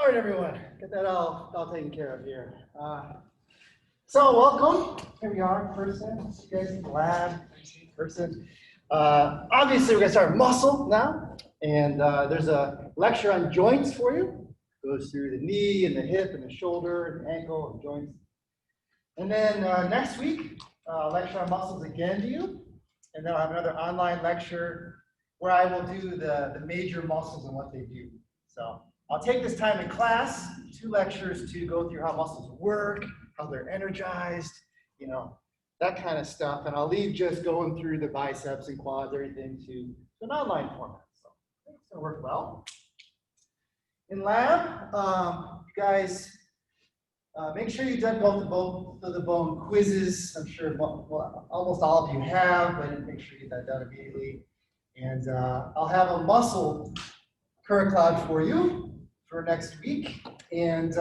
All right, everyone, get that all taken care of here. So welcome. Here we are in person. You guys in the lab, in person. Obviously, we're going to start muscle now. And there's a lecture on joints for you. It goes through the knee and the hip and the shoulder and the ankle and joints. And then next week, lecture on muscles again to you. And then I'll have another online lecture where I will do the major muscles and what they do. So I'll take this time in class, 2 lectures to go through how muscles work, how they're energized, you know, that kind of stuff. And I'll leave just going through the biceps and quads, everything to an online format. So I think it's going to work well. In lab, you guys make sure you've done both of the bone quizzes. I'm sure almost all of you have, but make sure you get that done immediately. And I'll have a muscle current cloud for you for next week. And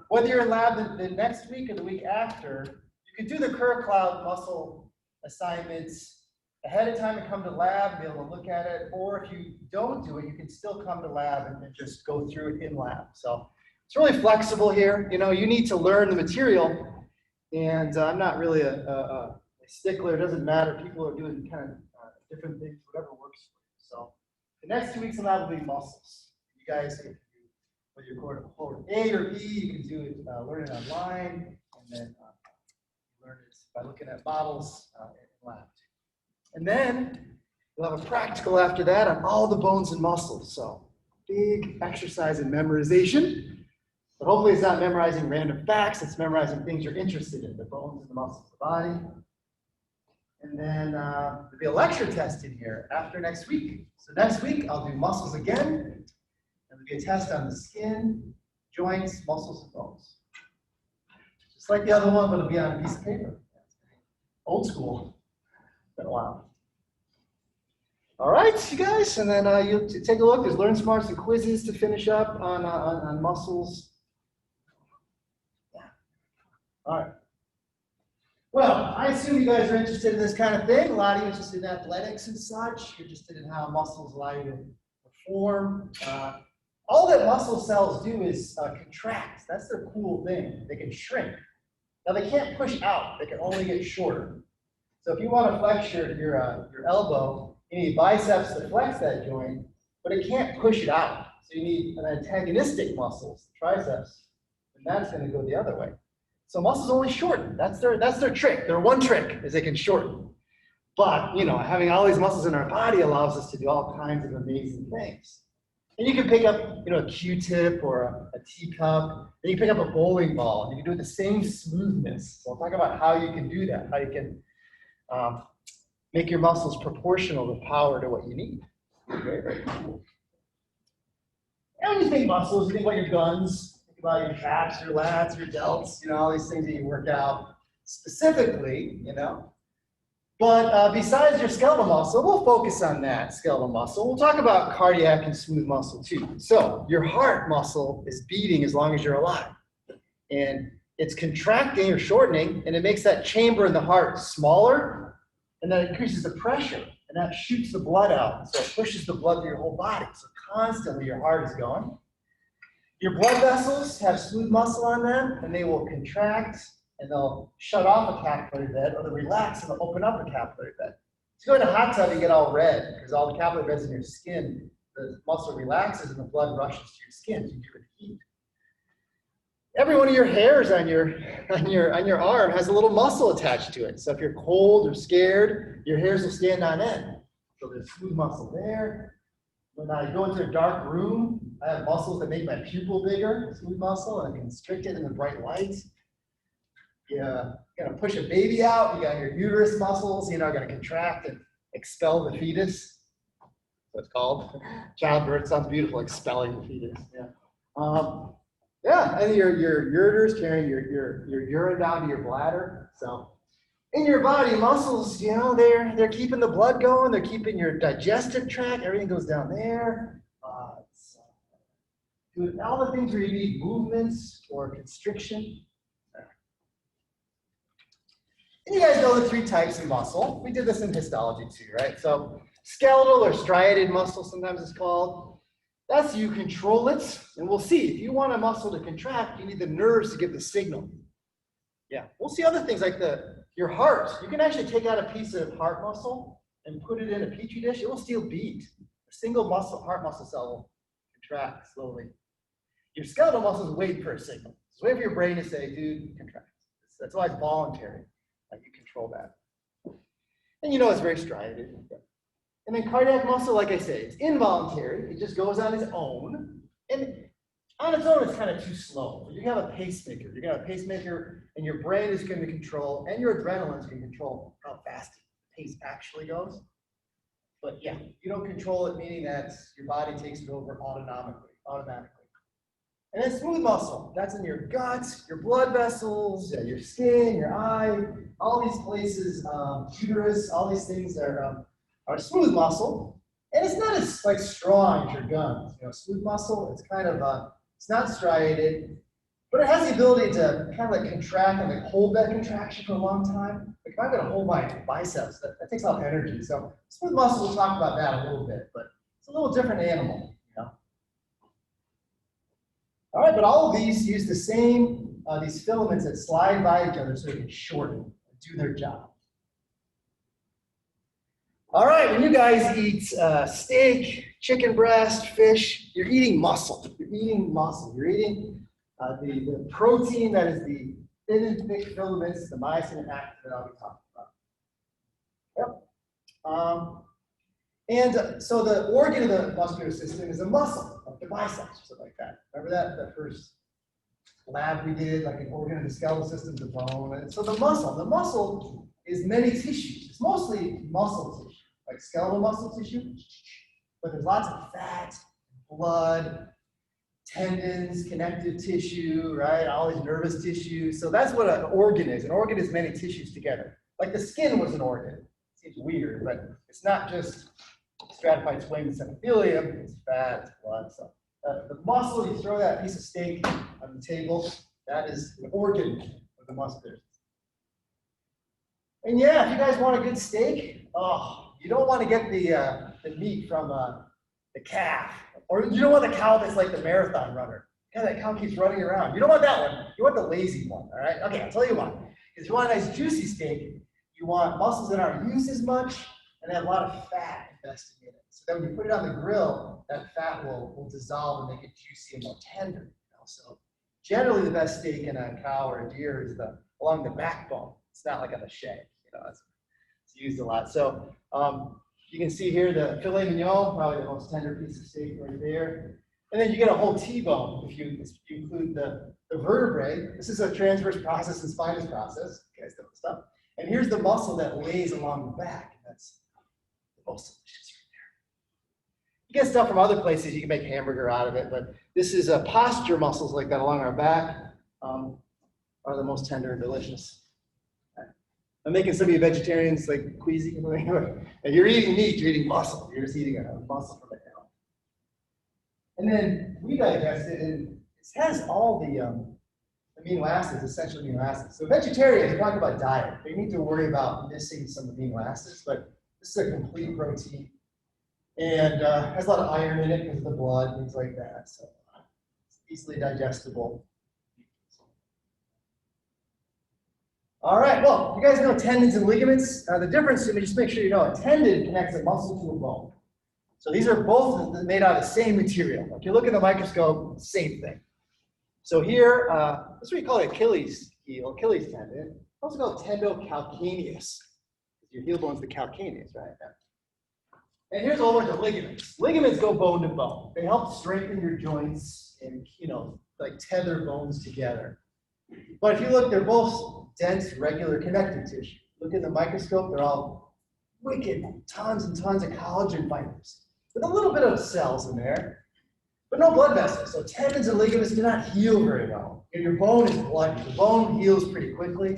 whether you're in lab the next week or the week after, you can do the current cloud muscle assignments ahead of time and come to lab and be able to look at it. Or if you don't do it, you can still come to lab and just go through it in lab. So it's really flexible here. You know, you need to learn the material. And I'm not really a stickler. It doesn't matter. People are doing kind of different things, whatever works for you. So the next 2 weeks in lab will be muscles. You guys, whether you're cohort A or B, you can do it, learn it online, and then learn it by looking at models in lab. And then we'll have a practical after that on all the bones and muscles. So big exercise in memorization. But hopefully it's not memorizing random facts, it's memorizing things you're interested in, the bones and the muscles of the body. And then there'll be a lecture test in here after next week. So next week, I'll do muscles again. And there'll be a test on the skin, joints, muscles, and bones. Just like the other one, but it'll be on a piece of paper. Old school. Been a while. All right, you guys. And then you'll take a look. There's Learn Smarts and quizzes to finish up on muscles. Yeah. All right. Well, I assume you guys are interested in this kind of thing. A lot of you are interested in athletics and such. You're interested in how muscles allow you to perform. All that muscle cells do is contract. That's their cool thing. They can shrink. Now, they can't push out. They can only get shorter. So if you want to flex your elbow, you need biceps to flex that joint, but it can't push it out. So you need an antagonistic muscle, triceps, and that's going to go the other way. So muscles only shorten. That's their trick. Their one trick is they can shorten. But, you know, having all these muscles in our body allows us to do all kinds of amazing things. And you can pick up, you know, a Q-tip or a teacup, and you can pick up a bowling ball, and you can do it the same smoothness. So I'll talk about how you can do that, how you can make your muscles proportional to power to what you need. Very, very cool. And when you think muscles, you think about your guns. About your traps, your lats, your delts, you know, all these things that you work out specifically, you know. But besides your skeletal muscle, we'll focus on that skeletal muscle. We'll talk about cardiac and smooth muscle too. So your heart muscle is beating as long as you're alive. And it's contracting or shortening, and it makes that chamber in the heart smaller, and that increases the pressure, and that shoots the blood out. So it pushes the blood through your whole body. So constantly your heart is going. Your blood vessels have smooth muscle on them, and they will contract, and they'll shut off a capillary bed, or they'll relax, and they'll open up a capillary bed. If you go in a hot tub, you get all red, because all the capillary beds in your skin, the muscle relaxes, and the blood rushes to your skin, so you get rid of heat. Every one of your hairs on your arm has a little muscle attached to it. So if you're cold or scared, your hairs will stand on end. So there's smooth muscle there. When I go into a dark room, I have muscles that make my pupil bigger, smooth muscle, and I constrict it in the bright light. You're gonna push a baby out, you got your uterus muscles, you know, gonna contract and expel the fetus. That's what it's called. Childbirth sounds beautiful, expelling the fetus. Yeah. Yeah, and your ureters carrying your urine down to your bladder. So in your body, muscles, you know, they're keeping the blood going, they're keeping your digestive tract, everything goes down there. Doing all the things where you need movements or constriction. And you guys know the 3 types of muscle. We did this in histology too, right? So skeletal or striated muscle, sometimes it's called. That's you control it, and we'll see. If you want a muscle to contract, you need the nerves to give the signal. Yeah, we'll see other things like your heart. You can actually take out a piece of heart muscle and put it in a petri dish. It will still beat. A single heart muscle cell will contract slowly. Your skeletal muscles wait for a signal. Just wait for your brain to say, dude, contract. That's why it's voluntary. You control that. And you know it's very striated. And then cardiac muscle, like I say, it's involuntary. It just goes on its own. And on its own, it's kind of too slow. You have a pacemaker. You're going to have a pacemaker, and your brain is going to control, and your adrenaline is going to control how fast the pace actually goes. But yeah, you don't control it, meaning that your body takes it over automatically. And then smooth muscle. That's in your guts, your blood vessels, your skin, your eye, all these places, uterus, all these things are smooth muscle. And it's not as like strong as your guns. You know, smooth muscle, it's kind of, it's not striated, but it has the ability to kind of like contract and like hold that contraction for a long time. Like if I'm gonna hold my biceps, that takes a lot of energy. So smooth muscle, we'll talk about that a little bit, but it's a little different animal, you know. All right, but all of these use the same, these filaments that slide by each other so they can shorten and do their job. All right, when you guys eat steak, chicken breast, fish, you're eating muscle. You're eating muscle. You're eating the protein that is the thin and thick filaments, the myosin and actin that I'll be talking about. Yep. And so the organ of the muscular system is a muscle, like the biceps or something like that. Remember that first lab we did, like an organ of the skeletal system, the bone. And so the muscle is many tissues. It's mostly muscle tissue, like skeletal muscle tissue, but there's lots of fat, blood, tendons, connective tissue, right? All these nervous tissues. So that's what an organ is. An organ is many tissues together. Like the skin was an organ. Seems weird, but it's not just stratified squamous epithelium, it's fat, it's blood. So the muscle, you throw that piece of steak on the table, that is the organ of the muscular. And yeah, if you guys want a good steak, you don't want to get the meat from the calf, or you don't want the cow that's like the marathon runner. Yeah, that cow keeps running around. You don't want that one. You want the lazy one, all right? Okay, I'll tell you what. If you want a nice juicy steak, you want muscles that aren't used as much and have a lot of fat invested in it. So then when you put it on the grill, that fat will dissolve and make it juicy and more tender. You know? So generally the best steak in a cow or a deer is along the backbone. It's not like on the shank. You know, it's used a lot. So you can see here the filet mignon, probably the most tender piece of steak right there. And then you get a whole T-bone if you include the vertebrae. This is a transverse process and spinous process. You guys know the stuff. And here's the muscle that lays along the back. That's the most delicious right there. You get stuff from other places, you can make hamburger out of it, but this is posture muscles like that along our back are the most tender and delicious. I'm making some of you vegetarians like queasy. And you're eating meat, you're eating muscle. You're just eating a muscle from the animal. And then we digest it, and it has all the amino acids, essential amino acids. So vegetarians, talk about diet. They need to worry about missing some amino acids, but this is a complete protein. And has a lot of iron in it because of the blood, things like that. So it's easily digestible. All right, well, you guys know tendons and ligaments. The difference, just make sure you know, a tendon connects a muscle to a bone. So these are both made out of the same material. If you look in the microscope, same thing. So here, that's what you call Achilles heel, Achilles tendon. It's also called tendocalcaneus. Your heel bone's the calcaneus, right? And here's a whole bunch of ligaments. Ligaments go bone to bone. They help strengthen your joints and, like tether bones together. But if you look, they're both dense, regular connective tissue. Look in the microscope, they're all wicked, tons and tons of collagen fibers with a little bit of cells in there, but no blood vessels. So tendons and ligaments do not heal very well. Your bone is bloody. The bone heals pretty quickly,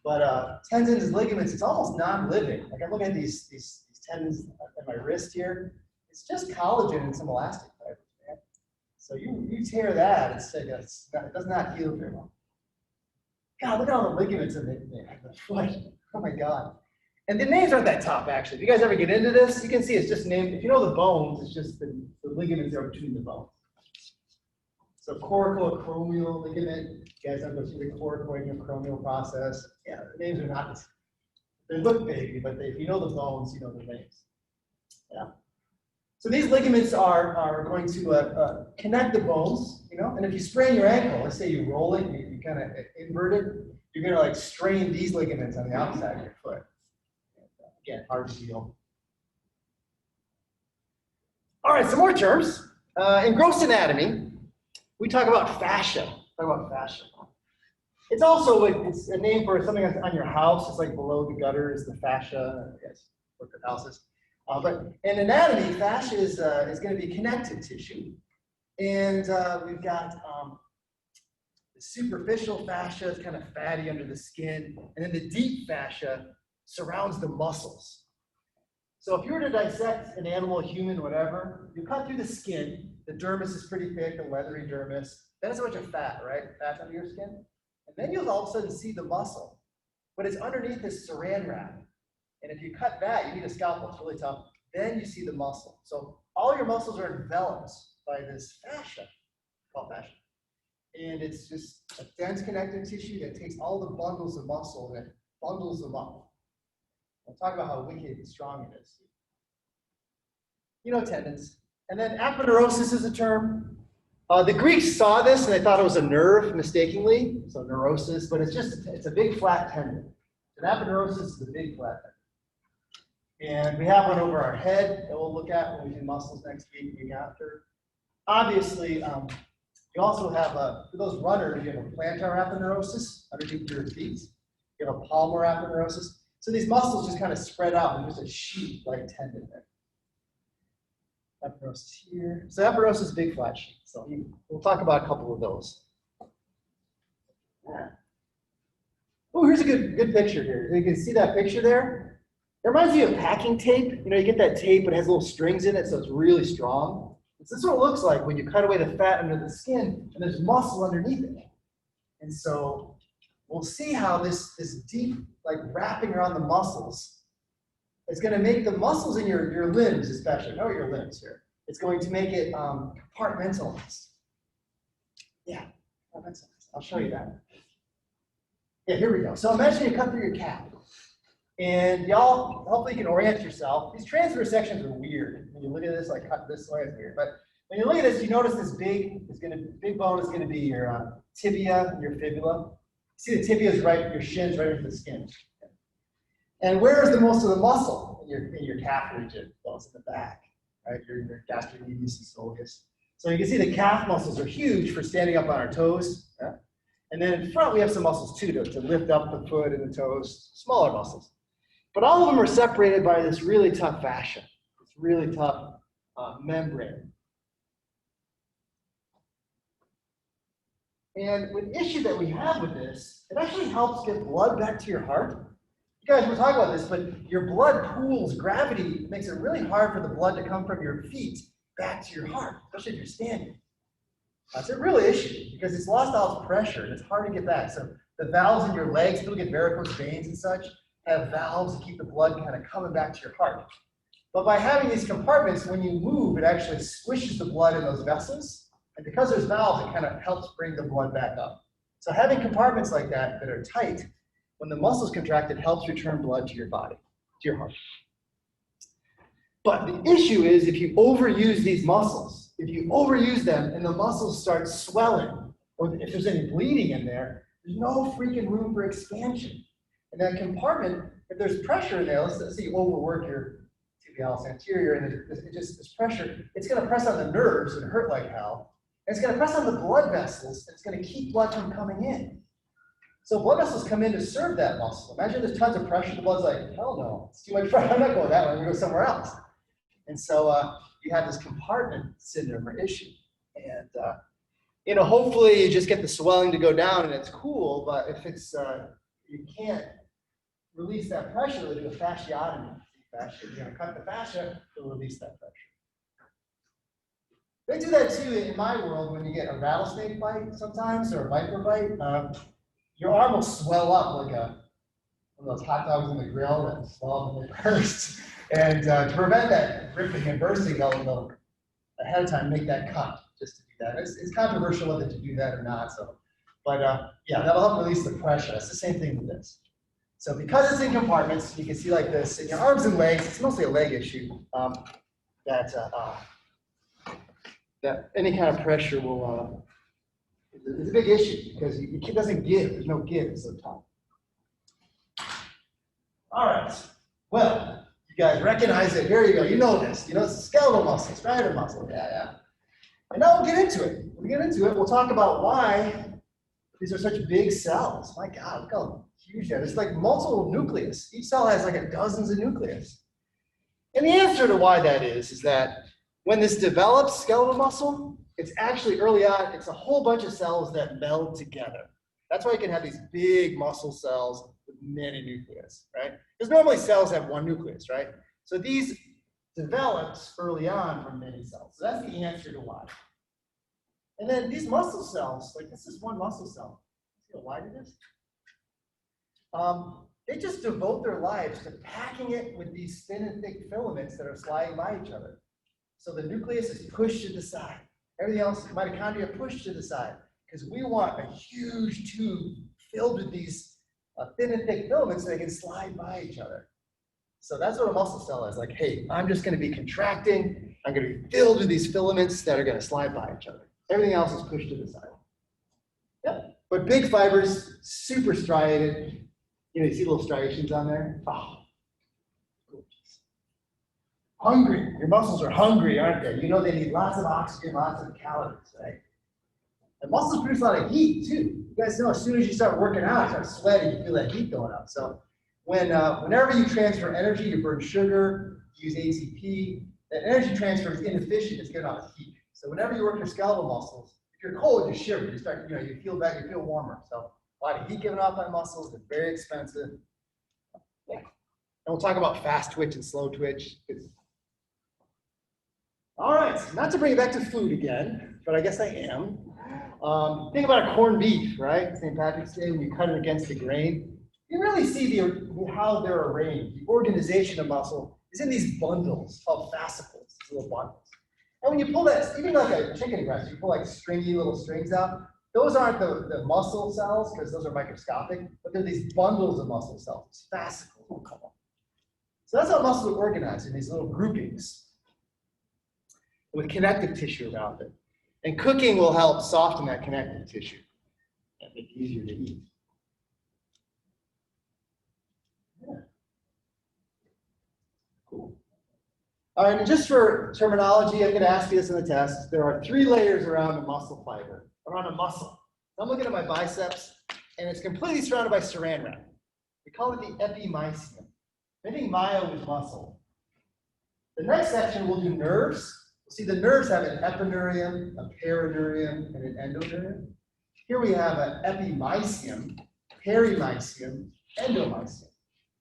but tendons and ligaments, it's almost non-living. Like I'm looking at these tendons at my wrist here. It's just collagen and some elastic fibers, man. So you tear that, it does not heal very well. God, look at all the ligaments in the foot. Oh my God. And the names aren't that tough, actually. If you guys ever get into this, you can see it's just named, if you know the bones, it's just the ligaments that are between the bones. So coracoacromial ligament, you guys don't go through the coracoacromial process. Yeah, the names are not, they look big, but if you know the bones, you know the names. Yeah. So these ligaments are going to connect the bones, you know, and if you sprain your ankle, let's say you roll it, you kind of invert it, you're going to like strain these ligaments on the outside of your foot. Again, hard to feel. All right, some more terms. In gross anatomy, we talk about fascia. It's also it's a name for something on your house. It's like below the gutter is the fascia. Yes, what the house is. But in anatomy, fascia is going to be connective tissue, and we've got the superficial fascia is kind of fatty under the skin, and then the deep fascia surrounds the muscles. So if you were to dissect an animal, human, whatever, you cut through the skin. The dermis is pretty thick, a leathery dermis. Then it's a bunch of fat, right? Fat under your skin. And then you'll all of a sudden see the muscle. But it's underneath this saran wrap. And if you cut that, you need a scalpel, it's really tough. Then you see the muscle. So all your muscles are enveloped by this fascia, called fascia. And it's just a dense connective tissue that takes all the bundles of muscle and bundles them up. We'll talk about how wicked and strong it is. You know tendons. And then aponeurosis is a term. The Greeks saw this and they thought it was a nerve mistakenly, so neurosis, but it's a big flat tendon. And aponeurosis is the big flat tendon. And we have one over our head that we'll look at when we do muscles next week after. Obviously, you also have, for those runners, you have a plantar aponeurosis underneath your feet. You have a palmar aponeurosis. So these muscles just kind of spread out and there's a sheet-like tendon there. Aponeurosis here. So aponeurosis is a big flat sheet. So we'll talk about a couple of those. Yeah. Oh, here's a good picture here. You can see that picture there? It reminds me of packing tape. You know, you get that tape, but it has little strings in it, so it's really strong. So this is what it looks like when you cut away the fat under the skin, and there's muscle underneath it. And so we'll see how this deep, like wrapping around the muscles, is going to make the muscles in your limbs, especially, know your limbs here. It's going to make it compartmentalized. Yeah, compartmentalized. I'll show you that. Yeah, here we go. So imagine you cut through your calf. And y'all, hopefully you can orient yourself. These transverse sections are weird. When you look at this, like cut this way, it's weird. But when you look at this, you notice this big bone is going to be your tibia and your fibula. See the tibia is right, your shin's right into the skin. And where is the most of the muscle in your calf region? Well, it's in the back, right? Your gastrocnemius and soleus. So you can see the calf muscles are huge for standing up on our toes. Yeah? And then in front, we have some muscles too to lift up the foot and the toes, smaller muscles. But all of them are separated by this really tough fascia, this really tough membrane. And the issue that we have with this, it actually helps get blood back to your heart. You guys were talking about this, but your blood pools, gravity makes it really hard for the blood to come from your feet back to your heart, especially if you're standing. That's a real issue because it's lost all its pressure and it's hard to get back. So the valves in your legs, people get varicose veins and such, have valves to keep the blood kind of coming back to your heart. But by having these compartments, when you move, it actually squishes the blood in those vessels. And because there's valves, it kind of helps bring the blood back up. So having compartments like that are tight, when the muscles contract, it helps return blood to your body, to your heart. But the issue is if you overuse these muscles, if you overuse them and the muscles start swelling, or if there's any bleeding in there, there's no freaking room for expansion. And that compartment, if there's pressure in there, let's say you overwork your tibialis anterior and this pressure, it's going to press on the nerves and hurt like hell. And it's going to press on the blood vessels, and it's going to keep blood from coming in. So blood vessels come in to serve that muscle. Imagine there's tons of pressure, the blood's like, hell no, it's too much pressure, I'm not going that way, I'm going to go somewhere else. And so you have this compartment syndrome or issue. And hopefully you just get the swelling to go down and it's cool, but if it's, you can't release that pressure, they'll do a fasciotomy. You're going to cut the fascia, it'll release that pressure. They do that too in my world when you get a rattlesnake bite sometimes or a viper bite. Your arm will swell up one of those hot dogs in the grill that swell and they burst. And to prevent that ripping and bursting, they'll ahead of time make that cut just to do that. It's controversial whether to do that or not. So, but yeah, that'll help release the pressure. It's the same thing with this. So because it's in compartments, you can see like this in your arms and legs. It's mostly a leg issue. That any kind of pressure will. It's a big issue because it doesn't give. There's no give. It's so tough. All right. Well. You guys recognize it. Here you go. You know this. You know it's skeletal muscle, striatal muscle. Yeah. And now we'll get into it. We'll talk about why these are such big cells. My God, look how huge that is. It's like multiple nucleus. Each cell has like dozens of nucleus. And the answer to why that is that when this develops skeletal muscle, it's actually early on, it's a whole bunch of cells that meld together. That's why you can have these big muscle cells with many nucleus, right? Because normally cells have one nucleus, right? So these developed early on from many cells. So that's the answer to why. And then these muscle cells, like this is one muscle cell. See how wide it is? They just devote their lives to packing it with these thin and thick filaments that are sliding by each other. So the nucleus is pushed to the side. Everything else, mitochondria, pushed to the side. Because we want a huge tube filled with these thin and thick filaments so they can slide by each other. So that's what a muscle cell is. Like, hey, I'm just going to be contracting. I'm going to be filled with these filaments that are going to slide by each other. Everything else is pushed to the side. Yep. But big fibers, super striated. You know, you see little striations on there? Oh, gorgeous. Hungry. Your muscles are hungry, aren't they? You know they need lots of oxygen, lots of calories, right? And muscles produce a lot of heat, too. You guys know as soon as you start working out, you start sweating, you feel that heat going up. So whenever you transfer energy, you burn sugar, you use ATP, that energy transfer is inefficient, it's getting off heat. So whenever you work your skeletal muscles, if you're cold, you shiver, you start, you feel better, you feel warmer. So a lot of heat given off by muscles, they're very expensive. Yeah. And we'll talk about fast twitch and slow twitch. All right, not to bring it back to food again, but I guess I am. Think about a corned beef, right? St. Patrick's Day, when you cut it against the grain, you really see how they're arranged. The organization of muscle is in these bundles called fascicles, these little bundles. And when you pull that, even like a chicken breast, you pull like stringy little strings out, those aren't the muscle cells, because those are microscopic, but they're these bundles of muscle cells, fascicles, we'll call them. So that's how muscles are organized, in these little groupings with connective tissue around it. And cooking will help soften that connective tissue and make it easier to eat. Yeah. Cool. All right, and just for terminology, I'm going to ask you this in the test. There are 3 layers around a muscle fiber, around a muscle. I'm looking at my biceps, and it's completely surrounded by saran wrap. We call it the epimysium. I think myo is muscle. The next section, we'll do nerves. See, the nerves have an epineurium, a perineurium, and an endoneurium. Here we have an epimysium, perimysium, endomysium.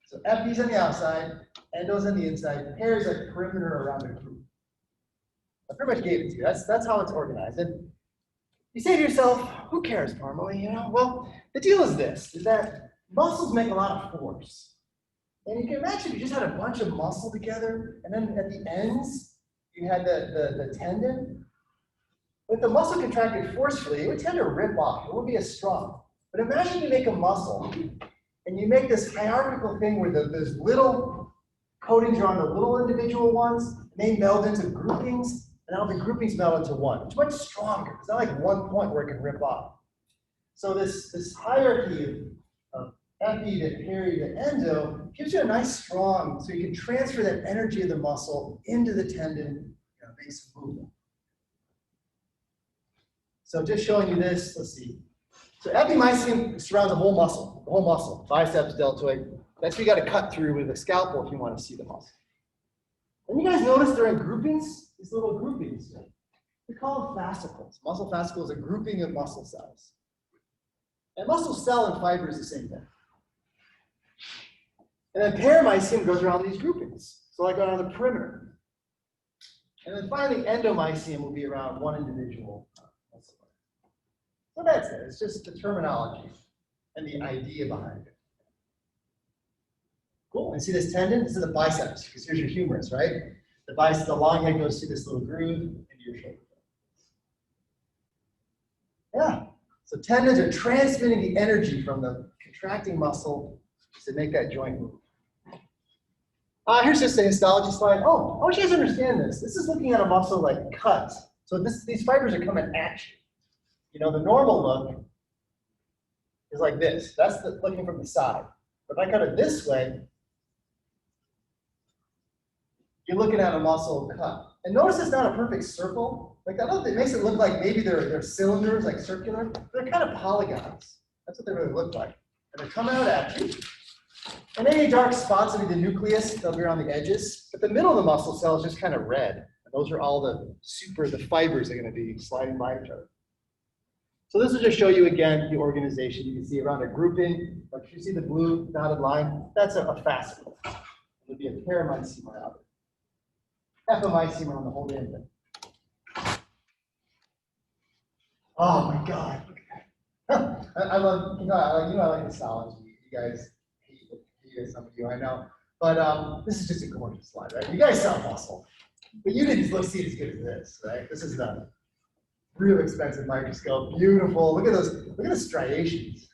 So epi's on the outside, endo's on the inside, peri is like perimeter around the group. I pretty much gave it to you. That's how it's organized. And you say to yourself, who cares, normally? Well, the deal is this, is that muscles make a lot of force. And you can imagine if you just had a bunch of muscle together, and then at the ends, you had the tendon. If the muscle contracted forcefully, it would tend to rip off. It wouldn't be as strong. But imagine you make a muscle, and you make this hierarchical thing where those little coatings are on the little individual ones, and they meld into groupings, and now the groupings meld into one. It's much stronger. It's not like one point where it can rip off. So this hierarchy of epi to peri to endo gives you a nice strong, so you can transfer that energy of the muscle into the tendon, make some movement. So just showing you this, let's see. So epimysium surrounds the whole muscle, biceps, deltoid. That's what you got to cut through with a scalpel if you want to see the muscle. And you guys notice they're in groupings, these little groupings. We call them fascicles. Muscle fascicle is a grouping of muscle cells. And muscle cell and fiber is the same thing. And then perimysium goes around these groupings, so like around the perimeter. And then finally, endomysium will be around one individual muscle. So that's it. It's just the terminology and the idea behind it. Cool. And see this tendon? This is the biceps, because here's your humerus, right? The long head goes through this little groove into your shoulder. Yeah. So tendons are transmitting the energy from the contracting muscle to make that joint move. Here's just a histology slide. Oh, I want you guys to understand this. This is looking at a muscle like cut. So these fibers are coming at you. You know, the normal look is like this. That's looking from the side. But if I cut it this way, you're looking at a muscle cut. And notice it's not a perfect circle. Like it makes it look like maybe they're cylinders, like circular. They're kind of polygons. That's what they really look like. And they come out at you. And any dark spots will be the nucleus. They'll be around the edges. But the middle of the muscle cell is just kind of red. And those are all the fibers that are going to be sliding by each other. So this will just show you again the organization. You can see around a grouping. Like you see the blue dotted line. That's a fascicle. It would be a paramycema out there. Epimycema on the whole damn thing. Oh my God. I love, I like histology. You guys hate it, some of you, I know. But this is just a gorgeous slide, right? You guys saw muscle. But you didn't see it as good as this, right? This is the real expensive microscope. Beautiful. Look at the striations.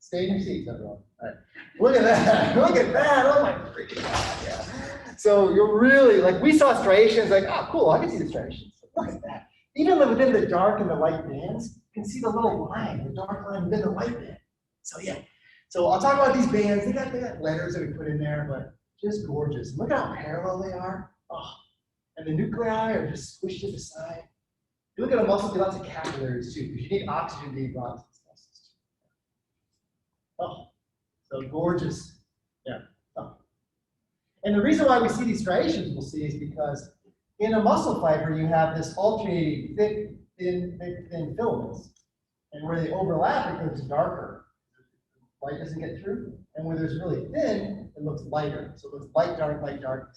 Stay in your seats, everyone. All right. Look at that. Look at that. Oh my freaking God. Yeah. So you're really, like, we saw striations, like, oh, cool, I can see the striations. Look at that. Even within the dark and the light bands, you can see the little line, the dark line within the light band. So yeah. So I'll talk about these bands. They got letters that we put in there, but just gorgeous. Look at how parallel they are. Oh. And the nuclei are just squished to the side. You look at a muscle, there are lots of capillaries too, because you need oxygen being brought to these muscles too. Oh, so gorgeous. Yeah. Oh. And the reason why we see these striations, we'll see, is because in a muscle fiber, you have this alternating thick, thin filaments. And where they overlap, it goes darker. Light doesn't get through. And where there's really thin, it looks lighter. So it looks light, dark.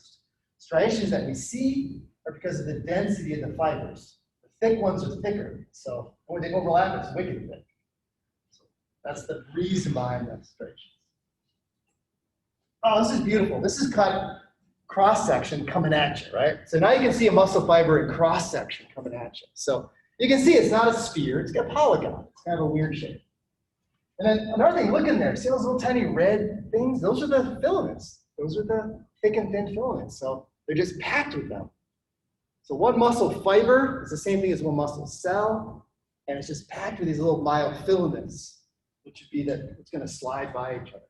Striations that we see are because of the density of the fibers. The thick ones are thicker. So when they overlap, it's wicked thick. So that's the reason behind the striations. Oh, this is beautiful. This is cut cross-section coming at you, right? So now you can see a muscle fiber in cross-section coming at you. So you can see it's not a sphere, it's got a polygon. It's kind of a weird shape. And then another thing, look in there. See those little tiny red things? Those are the filaments. Those are the thick and thin filaments. So they're just packed with them. So one muscle fiber is the same thing as one muscle cell, and it's just packed with these little myofilaments, which would be that it's going to slide by each other.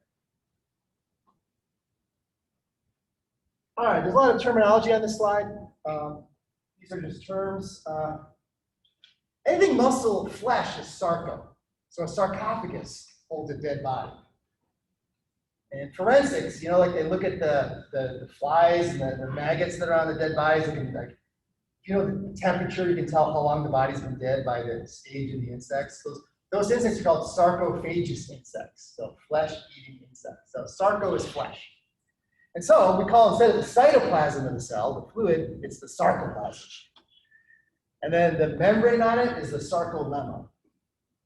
All right, there's a lot of terminology on this slide. These are just terms. Anything muscle flesh is sarco. So a sarcophagus holds a dead body. And forensics, you know, like they look at the flies and the maggots that are on the dead bodies. They can, like, you know, the temperature, you can tell how long the body's been dead by the stage of the insects. Those insects are called sarcophagous insects, so flesh-eating insects. So sarco is flesh. And so we call, instead of the cytoplasm of the cell, the fluid, it's the sarcoplasm. And then the membrane on it is the sarcolemma.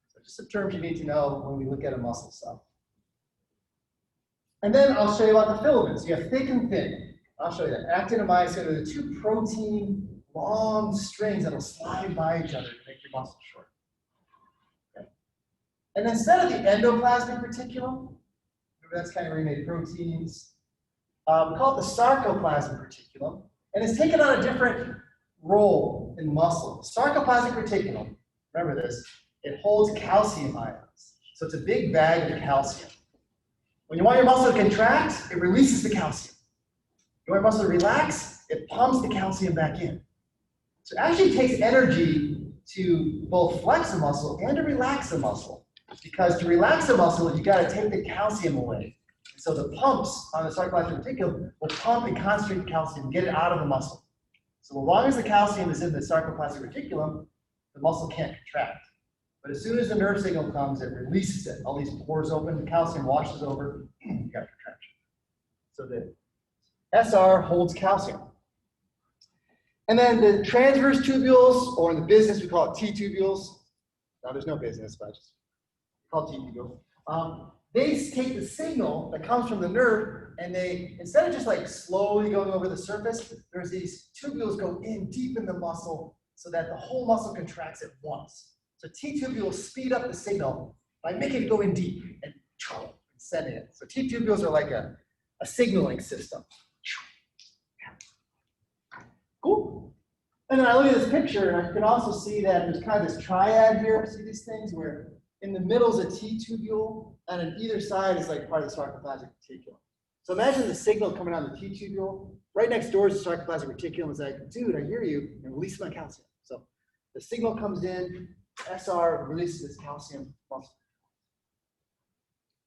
So just some terms you need to know when we look at a muscle cell. And then I'll show you about the filaments. You have thick and thin. I'll show you that. Actin and myosin are the two protein long strings that will slide by each other to make your muscle short. Okay. And instead of the endoplasmic reticulum, remember that's kind of where we made proteins. We call it the sarcoplasmic reticulum, and it's taken on a different role in muscle. Sarcoplasmic reticulum, remember this, it holds calcium ions. So it's a big bag of calcium. When you want your muscle to contract, it releases the calcium. You want your muscle to relax, it pumps the calcium back in. So it actually takes energy to both flex a muscle and to relax a muscle. Because to relax a muscle, you got to take the calcium away. So the pumps on the sarcoplasmic reticulum will pump and concentrate the calcium, get it out of the muscle. So as long as the calcium is in the sarcoplasmic reticulum, the muscle can't contract. But as soon as the nerve signal comes, it releases it. All these pores open, the calcium washes over, you got contraction. So the SR holds calcium. And then the transverse tubules, or in the business we call it T-tubules. Now there's no business, but I just call it T-tubules. they take the signal that comes from the nerve, and they, instead of just like slowly going over the surface, there's these tubules go in deep in the muscle so that the whole muscle contracts at once. So T-tubules speed up the signal by making it go in deep and send it. So T-tubules are like a signaling system. Cool. And then I look at this picture, and I can also see that there's kind of this triad here. See these things where in the middle is a T-tubule, and on either side is like part of the sarcoplasmic reticulum. So imagine the signal coming out of the T-tubule. Right next door is the sarcoplasmic reticulum. It's like, dude, I hear you, and release my calcium. So the signal comes in, SR releases this calcium muscle.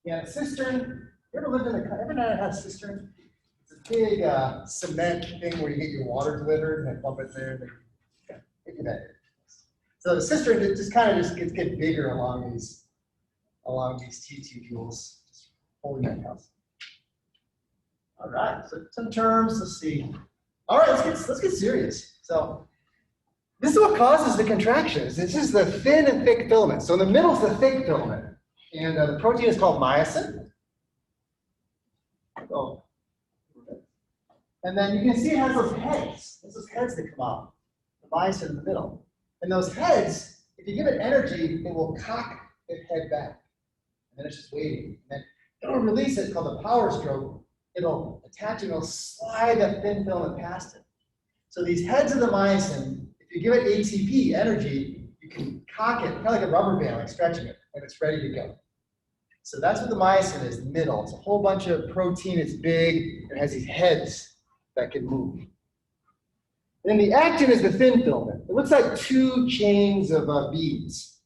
Yeah, a cistern. You ever lived in ever had a cistern? It's a big cement thing where you get your water delivered and pump it there. Maybe that. So the cistern just kind of gets bigger along these T-tubules, just holding that calcium. All right, so some terms. Let's see. All right, let's get serious. So this is what causes the contractions. This is the thin and thick filament. So in the middle is the thick filament, and the protein is called myosin. Oh. And then you can see it has those heads. There's those heads that come out. The myosin in the middle. And those heads, if you give it energy, it will cock its head back. And then it's just waiting. And then it'll release it called the power stroke. It'll attach and it'll slide that thin filament past it. So these heads of the myosin, if you give it ATP, energy, you can cock it, kind of like a rubber band, like stretching it, and it's ready to go. So that's what the myosin is, the middle. It's a whole bunch of protein, it's big, it has these heads that can move. And the actin is the thin filament. It looks like two chains of beads.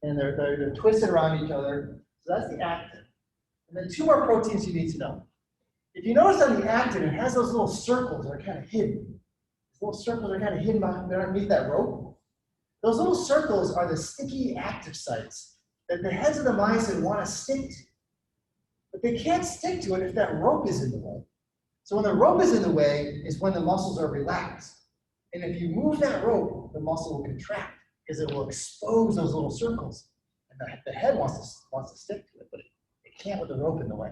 And they're twisted around each other. So that's the actin. And then two more proteins you need to know. If you notice on the actin, it has those little circles that are kind of hidden. These little circles are kind of hidden underneath that rope. Those little circles are the sticky active sites that the heads of the myosin want to stick to. But they can't stick to it if that rope is in the way. So when the rope is in the way is when the muscles are relaxed. And if you move that rope, the muscle will contract because it will expose those little circles. And the head wants to stick to it, but it can't with the rope in the way.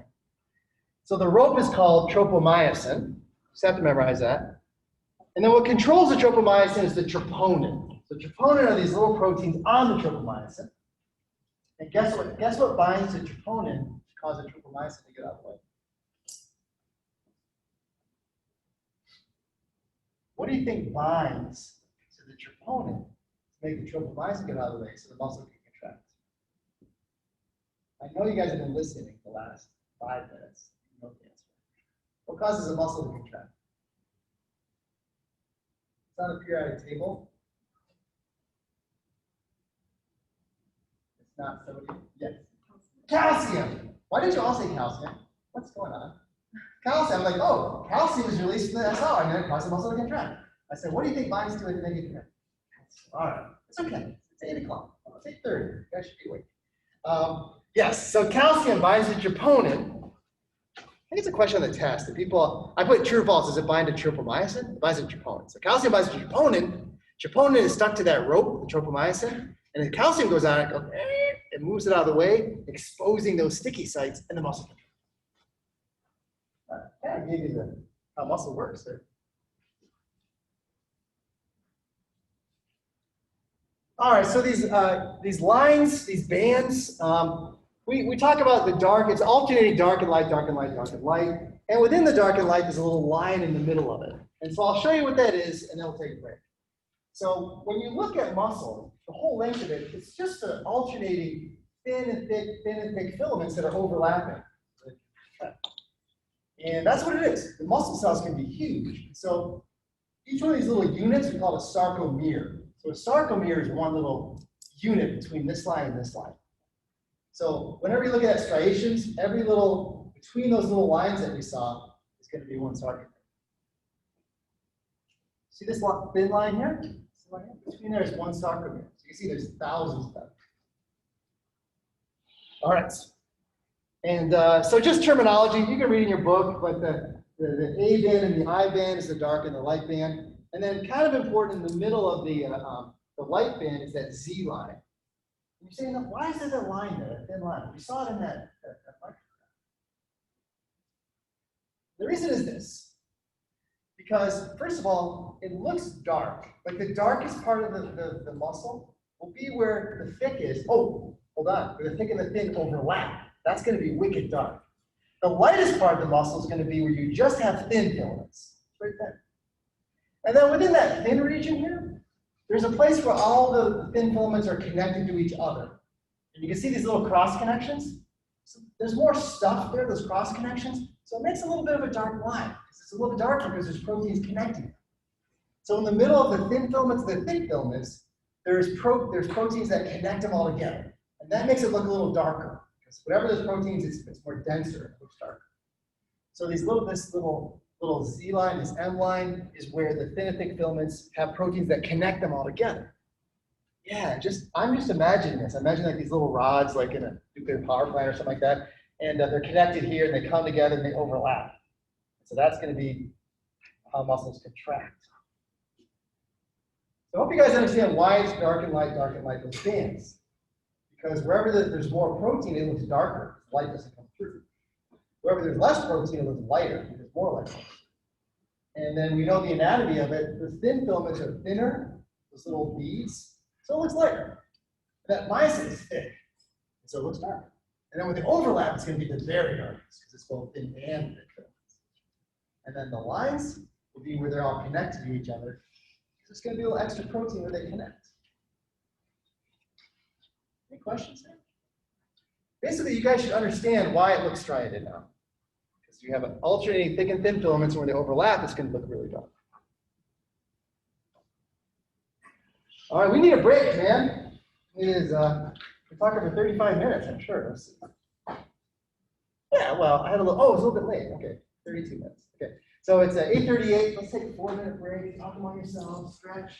So the rope is called tropomyosin. Just have to memorize that. And then what controls the tropomyosin is the troponin. So troponin are these little proteins on the tropomyosin. And guess what binds to troponin to cause the tropomyosin to get out of the way? What do you think binds to the troponin to make the tropomyosin get out of the way so the muscle can contract? I know you guys have been listening the last 5 minutes. You know the answer. What causes a muscle to contract? It's on the periodic table. It's not sodium. Yes. Calcium. Why did you all say calcium? What's going on? Calcium. I'm like, oh, calcium is released from the SR and then it causes the muscle to contract. I said, what do you think binds to it to make it contract? All right. It's okay. It's 8 o'clock. It's 8:30. You guys should be awake. Yes. So calcium binds to troponin. I think it's a question on the test. I put true or false. Does it bind to tropomyosin? It binds to troponin. So calcium binds to troponin. Troponin is stuck to that rope, the tropomyosin, and then calcium goes on it, goes, it moves it out of the way, exposing those sticky sites, and the muscle. I gave you how muscle works there. All right, so these lines, these bands, we talk about the dark, it's alternating dark and light, dark and light, dark and light. And within the dark and light, there's a little line in the middle of it. And so I'll show you what that is, and then we'll take a break. So when you look at muscle, the whole length of it, it's just an alternating thin and thick filaments that are overlapping. And that's what it is. The muscle cells can be huge. So each one of these little units we call a sarcomere. So a sarcomere is one little unit between this line and this line. So whenever you look at striations, every little, between those little lines that we saw, is going to be one sarcomere. See this thin line here? Between there is one sarcomere. So you can see there's thousands of them. All right. And so just terminology, you can read in your book, but the A band and the I band is the dark and the light band. And then kind of important in the middle of the light band is that Z line. You're saying, why is there that line there, that thin line? We saw it in that micrograph. The reason is this. Because, first of all, it looks dark. Like the darkest part of the muscle will be where the thick is. Oh, hold on. Where the thick and the thin overlap. That's going to be wicked dark. The lightest part of the muscle is going to be where you just have thin filaments. Right there. And then within that thin region here, there's a place where all the thin filaments are connected to each other. And you can see these little cross connections. So there's more stuff there, those cross connections. So it makes a little bit of a dark line. It's a little bit darker because there's proteins connecting. So in the middle of the thin filaments and the thick filaments, there's proteins that connect them all together. And that makes it look a little darker. Because whatever those proteins, it's more denser, it looks darker. So this little Z line, this M line, is where the thin and thick filaments have proteins that connect them all together. Yeah, I'm just imagining this. I imagine like these little rods, like in a nuclear power plant or something like that, and they're connected here, and they come together and they overlap. So that's going to be how muscles contract. So I hope you guys understand why it's dark and light, those bands. Because wherever there's more protein, it looks darker. Light doesn't come through. Wherever there's less protein, it looks lighter. There's more light. And then we know the anatomy of it. The thin filaments are thinner, those little beads, so it looks lighter. That myosin is thick, so it looks darker. And then with the overlap, it's going to be the very darkest because it's both thin and thick filaments. And then the lines will be where they're all connected to each other. There's going to be a little extra protein where they connect. Any questions there? Basically, you guys should understand why it looks striated now. Because you have an alternating thick and thin filaments, and when they overlap, it's going to look really dark. All right, we need a break, man. It is, we're talking for 35 minutes, I'm sure. Yeah, well, I had a little, oh, it was a little bit late. Okay, 32 minutes. Okay, so it's 8:38. Let's take a 4-minute break. Talk among yourselves, stretch.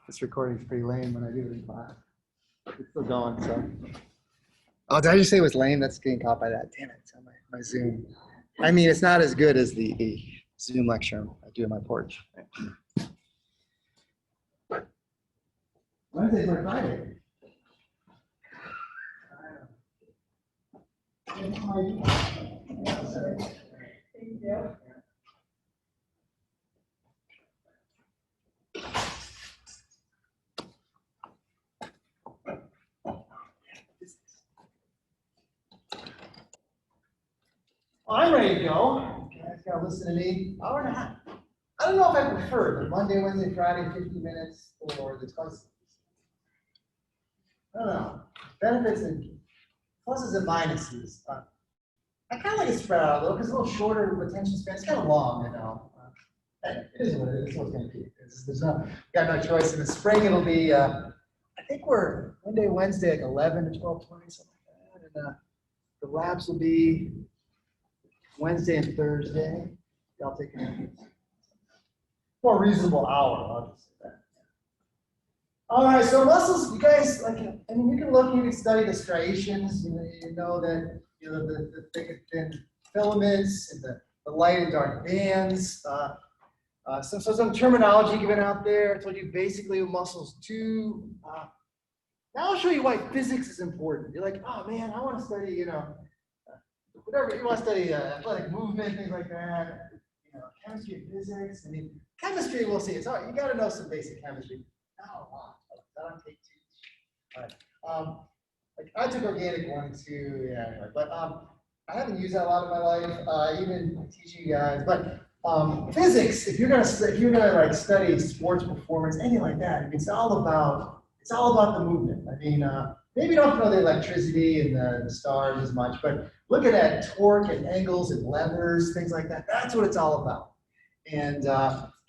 This recording's pretty lame when I do it in class. It's still going, so. Oh, did I just say it was lame? That's getting caught by that. Damn it, it's on my Zoom. I mean, it's not as good as the Zoom lecture I do in my porch. Wednesday's my Friday. Thank you. I'm ready to go. You guys gotta listen to me. Hour and a half. I don't know if I prefer the Monday, Wednesday, Friday, 50 minutes, or the twice. I don't know. Benefits and pluses and minuses. I kind of like it spread out a little because it's a little shorter attention span. It's kind of long, you know. It is what it is. It's what it's going to be. There's no, got no choice. In the spring, it'll be, I think we're Monday, Wednesday, like 11 to 12:20, something like that. And the labs will be Wednesday and Thursday. I'll take a more reasonable hour. I'll just say that. All right, so muscles, you guys, like, I mean, you can look, you can study the striations. You know that, you know, the thick and thin filaments and the light and dark bands. So some terminology given out there. I told you basically what muscles do. Now I'll show you why physics is important. You're like, oh man, I want to study, you know, whatever you want to study, athletic movement, things like that. You know, chemistry and physics. I mean, chemistry, we'll see. It's all right. You got to know some basic chemistry. Not a lot. That on take two. All right. Like I took organic 1 and 2, yeah. Anyway, but I haven't used that a lot in my life, even teaching you guys. But physics, if you're gonna like study sports performance, anything like that, I mean, it's all about the movement. I mean, maybe you don't have to know the electricity and the stars as much, but looking at torque and angles and levers, things like that. That's what it's all about. And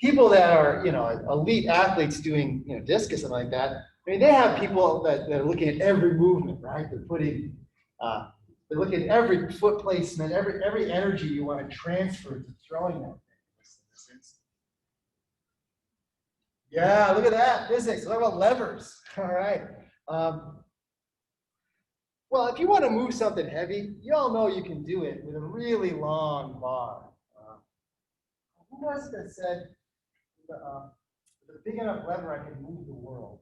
people that are, you know, elite athletes doing, you know, discus and like that. I mean, they have people that are looking at every movement, right? They're looking at every foot placement, every energy you want to transfer to throwing that thing. Yeah, look at that, physics. What about levers? All right. Well, if you want to move something heavy, you all know you can do it with a really long bar. Who was it that said, with a big enough lever, I can move the world?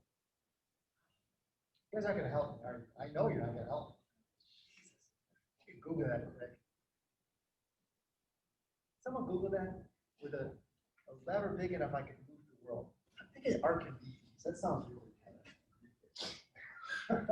You guys aren't going to help me, are you? I know you're not going to help me. You can Google that quick. Someone Google that? With a lever big enough, I can move the world. I think it's Archimedes. That sounds really heavy.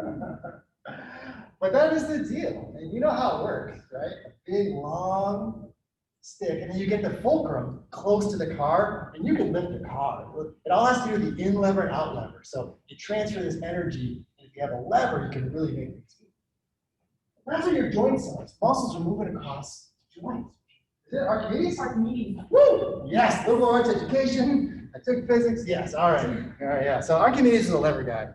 But that is the deal. And you know how it works, right? A big, long stick, and then you get the fulcrum close to the car, and you can lift the car. It all has to do with the in lever and out lever. So you transfer this energy, and if you have a lever, you can really make things move. That's what your joints are. Muscles are moving across joints. Is it Archimedes? Archimedes. Woo! Yes, liberal arts education. I took physics. Yes, all right. All right, yeah. So Archimedes is a lever guy.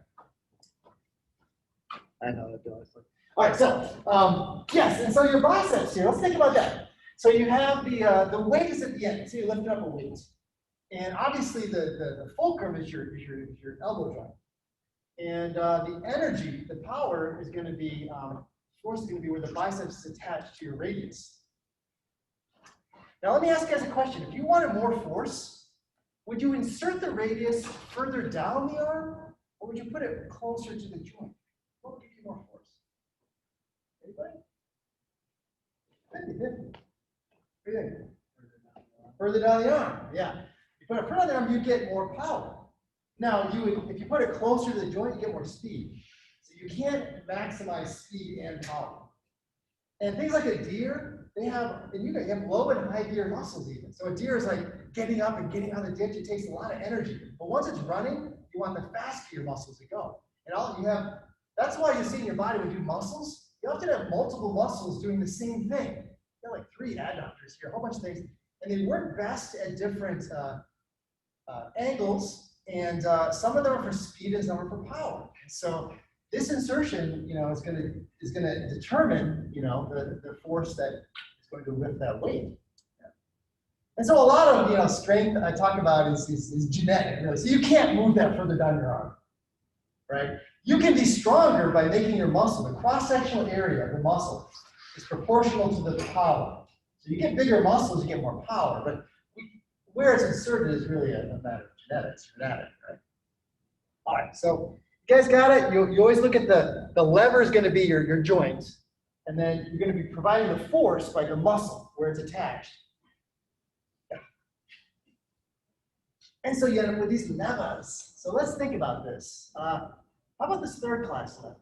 I know that does. All right, so yes, and so your biceps here, let's think about that. So you have the weight is at the end, so you're lifting up a weight. And obviously the fulcrum is your elbow joint. And the energy, the power is going to be, force is going to be where the biceps is attached to your radius. Now let me ask you guys a question. If you wanted more force, would you insert the radius further down the arm, or would you put it closer to the joint? What would give you more force? Anybody? 50-50. What do you think? Further down the arm, yeah. You put it further down the arm, you get more power. Now, if you put it closer to the joint, you get more speed. So you can't maximize speed and power. And things like a deer, they have, and you have low and high deer muscles even. So a deer is like getting up and getting out of the ditch. It takes a lot of energy. But once it's running, you want the faster your muscles to go. And all you have, that's why you see in your body when you do muscles, you often have multiple muscles doing the same thing. You have like 3 adductors here, a whole bunch of things. And they work best at different angles. And some of them are for speed and some are for power. And so this insertion, you know, is going to determine, you know, the force that is going to lift that weight. Yeah. And so a lot of, you know, strength I talk about is genetic, really. So you can't move that further down your arm, right? You can be stronger by making your muscle, the cross-sectional area of the muscle is proportional to the power. So you get bigger muscles, you get more power, but where it's inserted is really a matter of genetics, right? All right, so you guys got it? You always look at the lever is going to be your joints, and then you're going to be providing the force by your muscle where it's attached. Yeah. And so you end up with these levers. So let's think about this. How about this third class lever?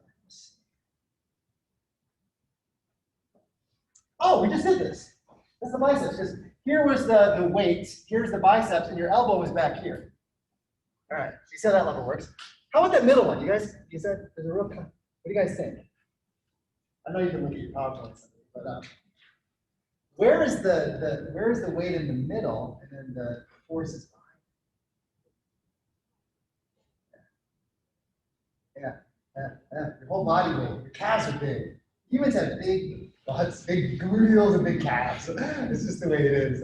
Oh, we just did this. That's the biceps. Because here was the weight, here's the biceps, and your elbow was back here. All right, so you see how that lever works. How about that middle one? You said there's a real, what do you guys think? I know you can look at your PowerPoint, but where is the weight in the middle, and then the force is behind? Yeah. Your whole body weight. Your calves are big. Humans have big butts, big gluteals, and big calves. It's just the way it is.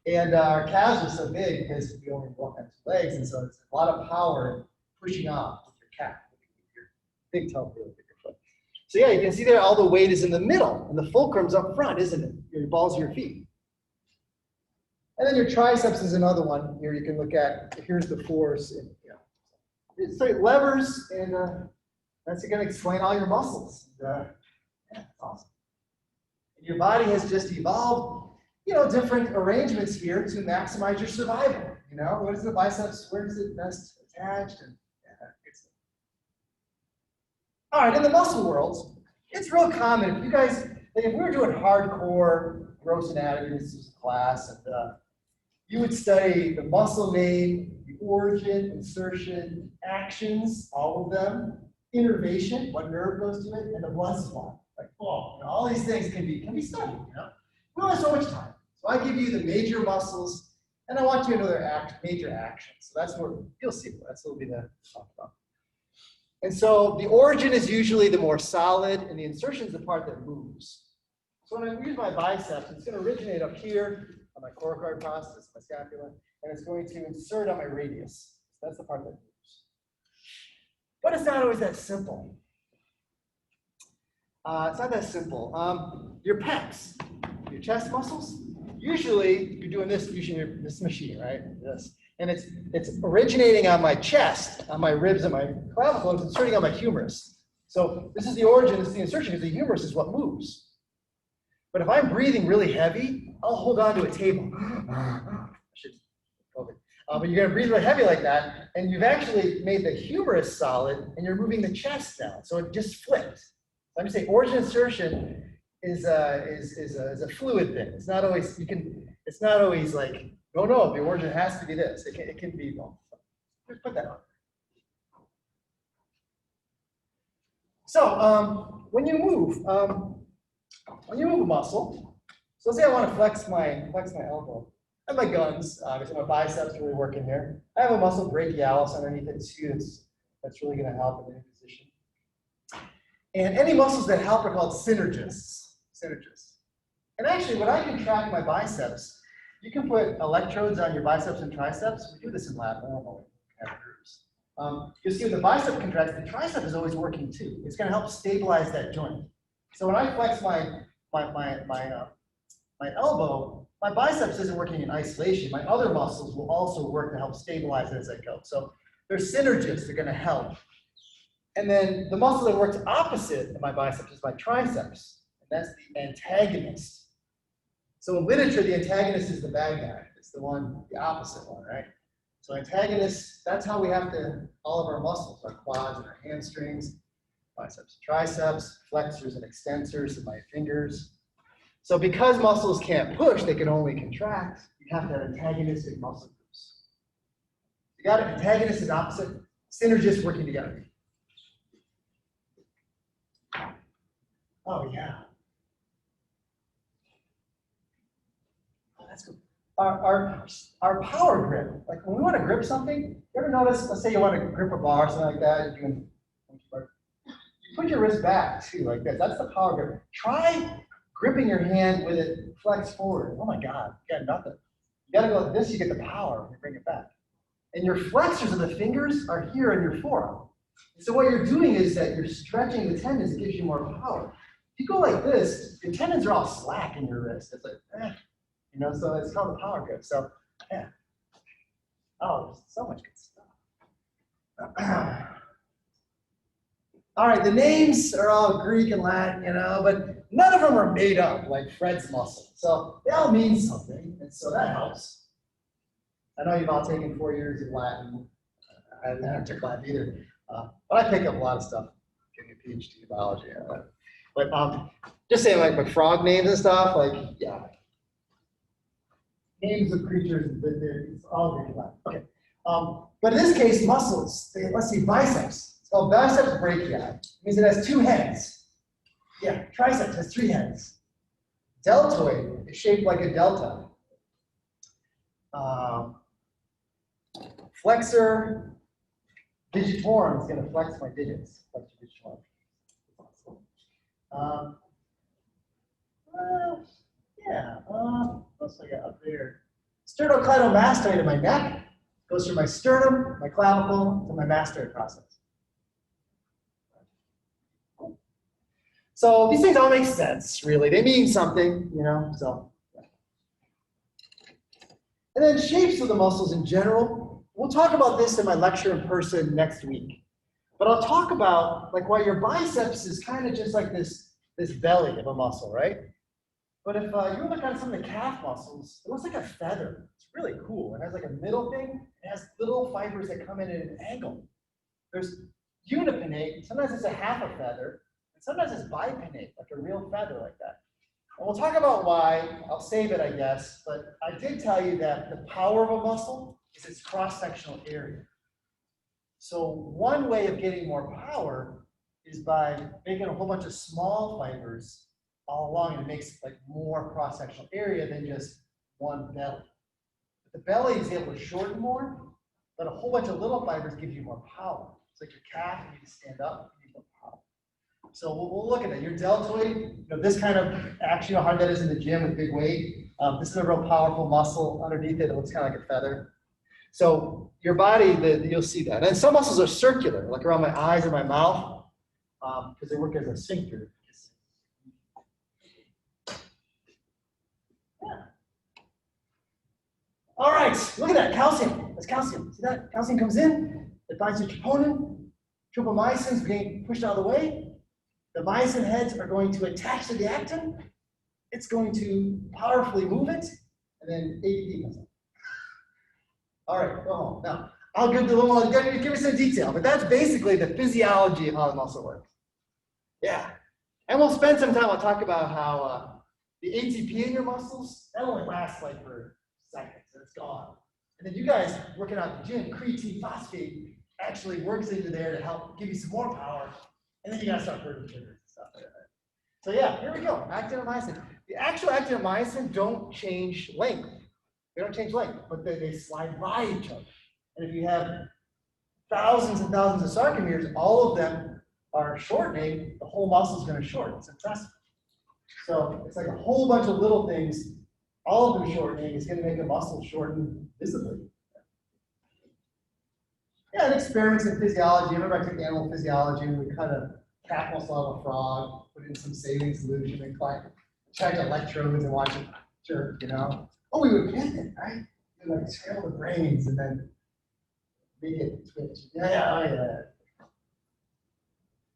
And our calves are so big because we only walk on 2 legs, and so it's a lot of power pushing off with your calf, with your big toe, really big foot. So yeah, you can see there all the weight is in the middle, and the fulcrum's up front, isn't it? Your balls of your feet. And then your triceps is another one. Here you can look at. Here's the force. And, it's like levers, and that's going to explain all your muscles. Yeah, that's awesome. And your body has just evolved, different arrangements here to maximize your survival. What is the biceps? Where is it best attached? And good stuff. All right, in the muscle world, it's real common. If you guys, if we were doing hardcore gross anatomy, this is a class, and you would study the muscle name, the origin, insertion, actions, all of them, innervation, what nerve goes to it, and the blood supply. Like, all these things can be studied. We only have so much time. So I give you the major muscles, and I want you to know their major actions. So that's what you'll see. That's what we'll be to talk about. And so the origin is usually the more solid, and the insertion is the part that moves. So when I use my biceps, it's going to originate up here on my coracoid process, my scapula, and it's going to insert on my radius. So that's the part that moves. But it's not always that simple. It's not that simple. Your pecs, your chest muscles, usually you're doing this using this machine, right? This. And it's originating on my chest, on my ribs, and my clavicle, and it's inserting on my humerus. So this is the origin, this is the insertion, because the humerus is what moves. But if I'm breathing really heavy, I'll hold on to a table. But you're going to breathe really heavy like that, and you've actually made the humerus solid, and you're moving the chest down. So it just flipped. So I'm going to say origin insertion is a fluid thing. It's not always It's not always like no, the origin has to be this. It can be both. Just put that on. So when you move a muscle, so let's say I want to flex my elbow. I have my guns, obviously my biceps really working here. I have a muscle brachialis underneath it too. That's really going to help in any position. And any muscles that help are called synergists. And actually, when I contract my biceps, you can put electrodes on your biceps and triceps. We do this in lab normally. You'll see when the bicep contracts, the tricep is always working too. It's going to help stabilize that joint. So when I flex my elbow, my biceps isn't working in isolation. My other muscles will also work to help stabilize it as I go. So there's synergists that are going to help. And then the muscle that works opposite of my biceps is my triceps, and that's the antagonist. So in literature, the antagonist is the bad guy. It's the opposite one, right? So antagonist, that's how we have all of our muscles, our quads and our hamstrings, biceps and triceps, flexors and extensors of my fingers. So because muscles can't push, they can only contract, you have to have antagonistic muscle groups. You got it, antagonist is opposite, synergists working together. Oh yeah. Oh, that's good. Our power grip, like when we want to grip something, you ever notice, let's say you want to grip a bar or something like that, you put your wrist back too, like this. That's the power grip. Try gripping your hand with it flexed forward. Oh my God, you got nothing. You got to go like this, you get the power, you bring it back. And your flexors of the fingers are here in your forearm. So what you're doing is that you're stretching the tendons, it gives you more power. If you go like this, your tendons are all slack in your wrist. It's like, so it's called the power grip. So, yeah. Oh, there's so much good stuff. All right, the names are all Greek and Latin, but none of them are made up, like Fred's muscle. So they all mean something, and so that helps. I know you've all taken 4 years of Latin. I haven't took Latin either, but I pick up a lot of stuff. Getting a PhD in biology. But just saying, like my frog names and stuff, like yeah. names of creatures, it's all very loud. Okay. But in this case, muscles, let's see, biceps. It's called Biceps Brachii. It means it has 2 heads. Yeah, triceps has 3 heads. Deltoid is shaped like a delta. Flexor digitorum is going to flex my digits. Flexor digitorum. What else I got up there? Sternocleidomastoid in my neck goes from my sternum, my clavicle, to my mastoid process. So these things all make sense, really. They mean something, you know. So, and then shapes of the muscles in general. We'll talk about this in my lecture in person next week. But I'll talk about like why your biceps is kind of just like this belly of a muscle, right? But if you look at some of the calf muscles, it looks like a feather. It's really cool. It has like a middle thing. It has little fibers that come in at an angle. There's unipinnate. Sometimes it's a half a feather. And sometimes it's bipinnate, like a real feather like that. And we'll talk about why. I'll save it, I guess. But I did tell you that the power of a muscle is its cross-sectional area. So one way of getting more power is by making a whole bunch of small fibers all along, and it makes like more cross-sectional area than just one belly. But the belly is able to shorten more, but a whole bunch of little fibers gives you more power. It's like your calf, you need to stand up, you need more power. So we'll look at that. Your deltoid, you know, this kind of action, you know how hard that is in the gym with big weight. This is a real powerful muscle. Underneath it, it looks kind of like a feather. So your body, you'll see that. And some muscles are circular, like around my eyes and my mouth, because they work as a sphincter. All right, look at that, calcium. That's calcium. See that? Calcium comes in, it binds to troponin. Tropomyosin is being pushed out of the way. The myosin heads are going to attach to the actin. It's going to powerfully move it, and then ADP comes in. All right, go home. Now, I'll give you a little more, give you some detail, but that's basically the physiology of how the muscle works. Yeah. And we'll spend some time, I'll talk about how the ATP in your muscles, that only lasts like for seconds, and it's gone. And then you guys working out at the gym, creatine phosphate actually works into there to help give you some more power, and then you gotta start burning sugars and stuff like that. So yeah, here we go, actin and myosin. The actual actin and myosin don't change length. They don't change length, but they slide by each other. And if you have thousands and thousands of sarcomeres, all of them are shortening, the whole muscle is going to shorten. It's impressive. So it's like a whole bunch of little things, all of them shortening is going to make a muscle shorten visibly. Yeah, and experiments in physiology. Remember I took animal physiology and we cut a calf muscle out of a frog, put in some saline solution and checked electrodes and watch it jerk, you know. Oh, we would pin it, right? We'd like scramble the brains and then make it twitch. Yeah.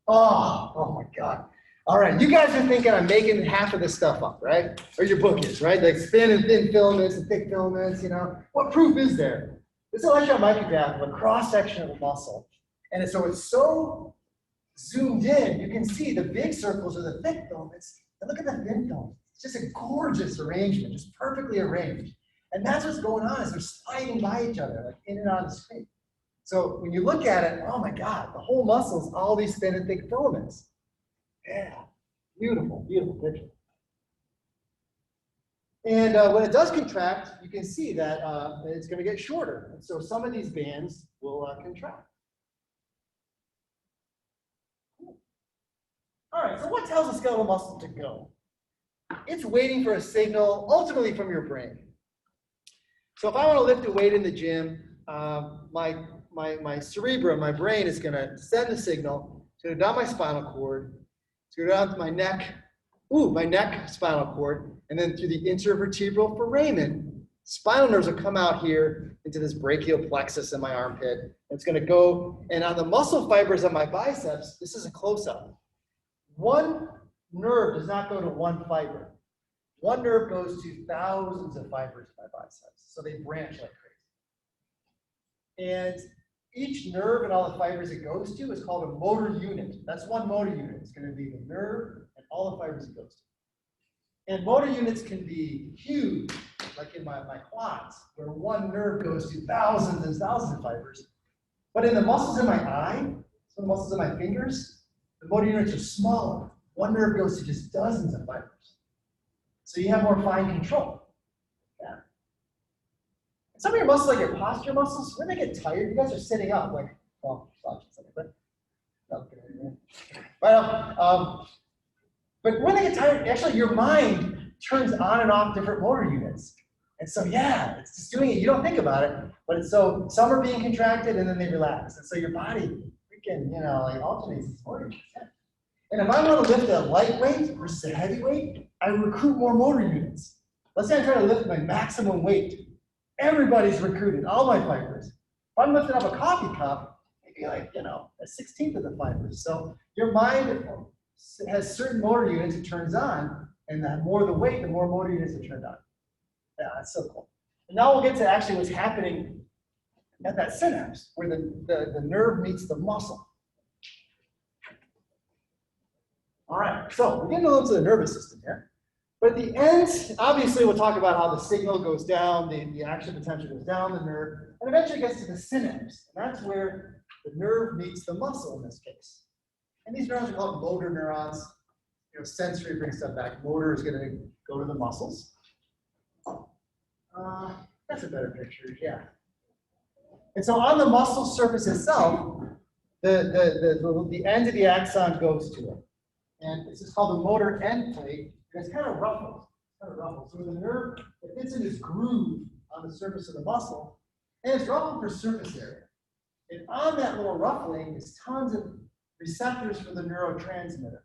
Oh my God. All right, you guys are thinking I'm making half of this stuff up, right? Or your book is, right? Like thin and thin filaments and thick filaments, you know. What proof is there? This electron micrograph of a cross-section of a muscle. And so it's so zoomed in, you can see the big circles are the thick filaments. And look at the thin filaments. It's just a gorgeous arrangement, just perfectly arranged. And that's what's going on is they're sliding by each other, like in and out of the screen. So when you look at it, oh my God, the whole muscle is all these thin and thick filaments. Yeah, beautiful, beautiful picture. And when it does contract, you can see that it's going to get shorter. And so some of these bands will contract. Cool. All right, so what tells a skeletal muscle to go? It's waiting for a signal, ultimately from your brain. So if I want to lift a weight in the gym, my cerebrum, my brain is going to send the signal. It's going to go down my spinal cord. It's going to go down to my neck. My neck spinal cord. And then through the intervertebral foramen, spinal nerves will come out here into this brachial plexus in my armpit. And it's going to go, and on the muscle fibers of my biceps, this is a close-up. One nerve does not go to one fiber. One nerve goes to thousands of fibers in my biceps. So they branch like crazy. And each nerve and all the fibers it goes to is called a motor unit. That's one motor unit. It's going to be the nerve and all the fibers it goes to. And motor units can be huge, like in my quads, where one nerve goes to thousands and thousands of fibers. But in the muscles in my eye, some muscles in my fingers, the motor units are smaller. One nerve goes to just dozens of fibers. So you have more fine control. Yeah. And some of your muscles, like your posture muscles, when they get tired, you guys are sitting up, like, well, but when they get tired, actually your mind turns on and off different motor units. And so, yeah, it's just doing it. You don't think about it, but it's so some are being contracted and then they relax. And so your body freaking, like alternates these motor units. Yeah. And if I want to lift a lightweight versus a heavyweight, I recruit more motor units. Let's say I'm trying to lift my maximum weight. Everybody's recruited, all my fibers. If I'm lifting up a coffee cup, maybe like, a 16th of the fibers. So your mind has certain motor units it turns on, and the more the weight, the more motor units are turned on. Yeah, that's so cool. And now we'll get to actually what's happening at that synapse, where the nerve meets the muscle. All right, so we're getting a little to the nervous system here. But at the end, obviously, we'll talk about how the signal goes down, the action potential goes down the nerve, and eventually gets to the synapse. And that's where the nerve meets the muscle in this case. And these neurons are called motor neurons. Sensory brings stuff back. Motor is going to go to the muscles. That's a better picture, yeah. And so on the muscle surface itself, the end of the axon goes to it. And this is called the motor end plate. And it's kind of ruffled. So the nerve, it fits in this groove on the surface of the muscle, and it's ruffled for surface area. And on that little ruffling is tons of receptors for the neurotransmitter.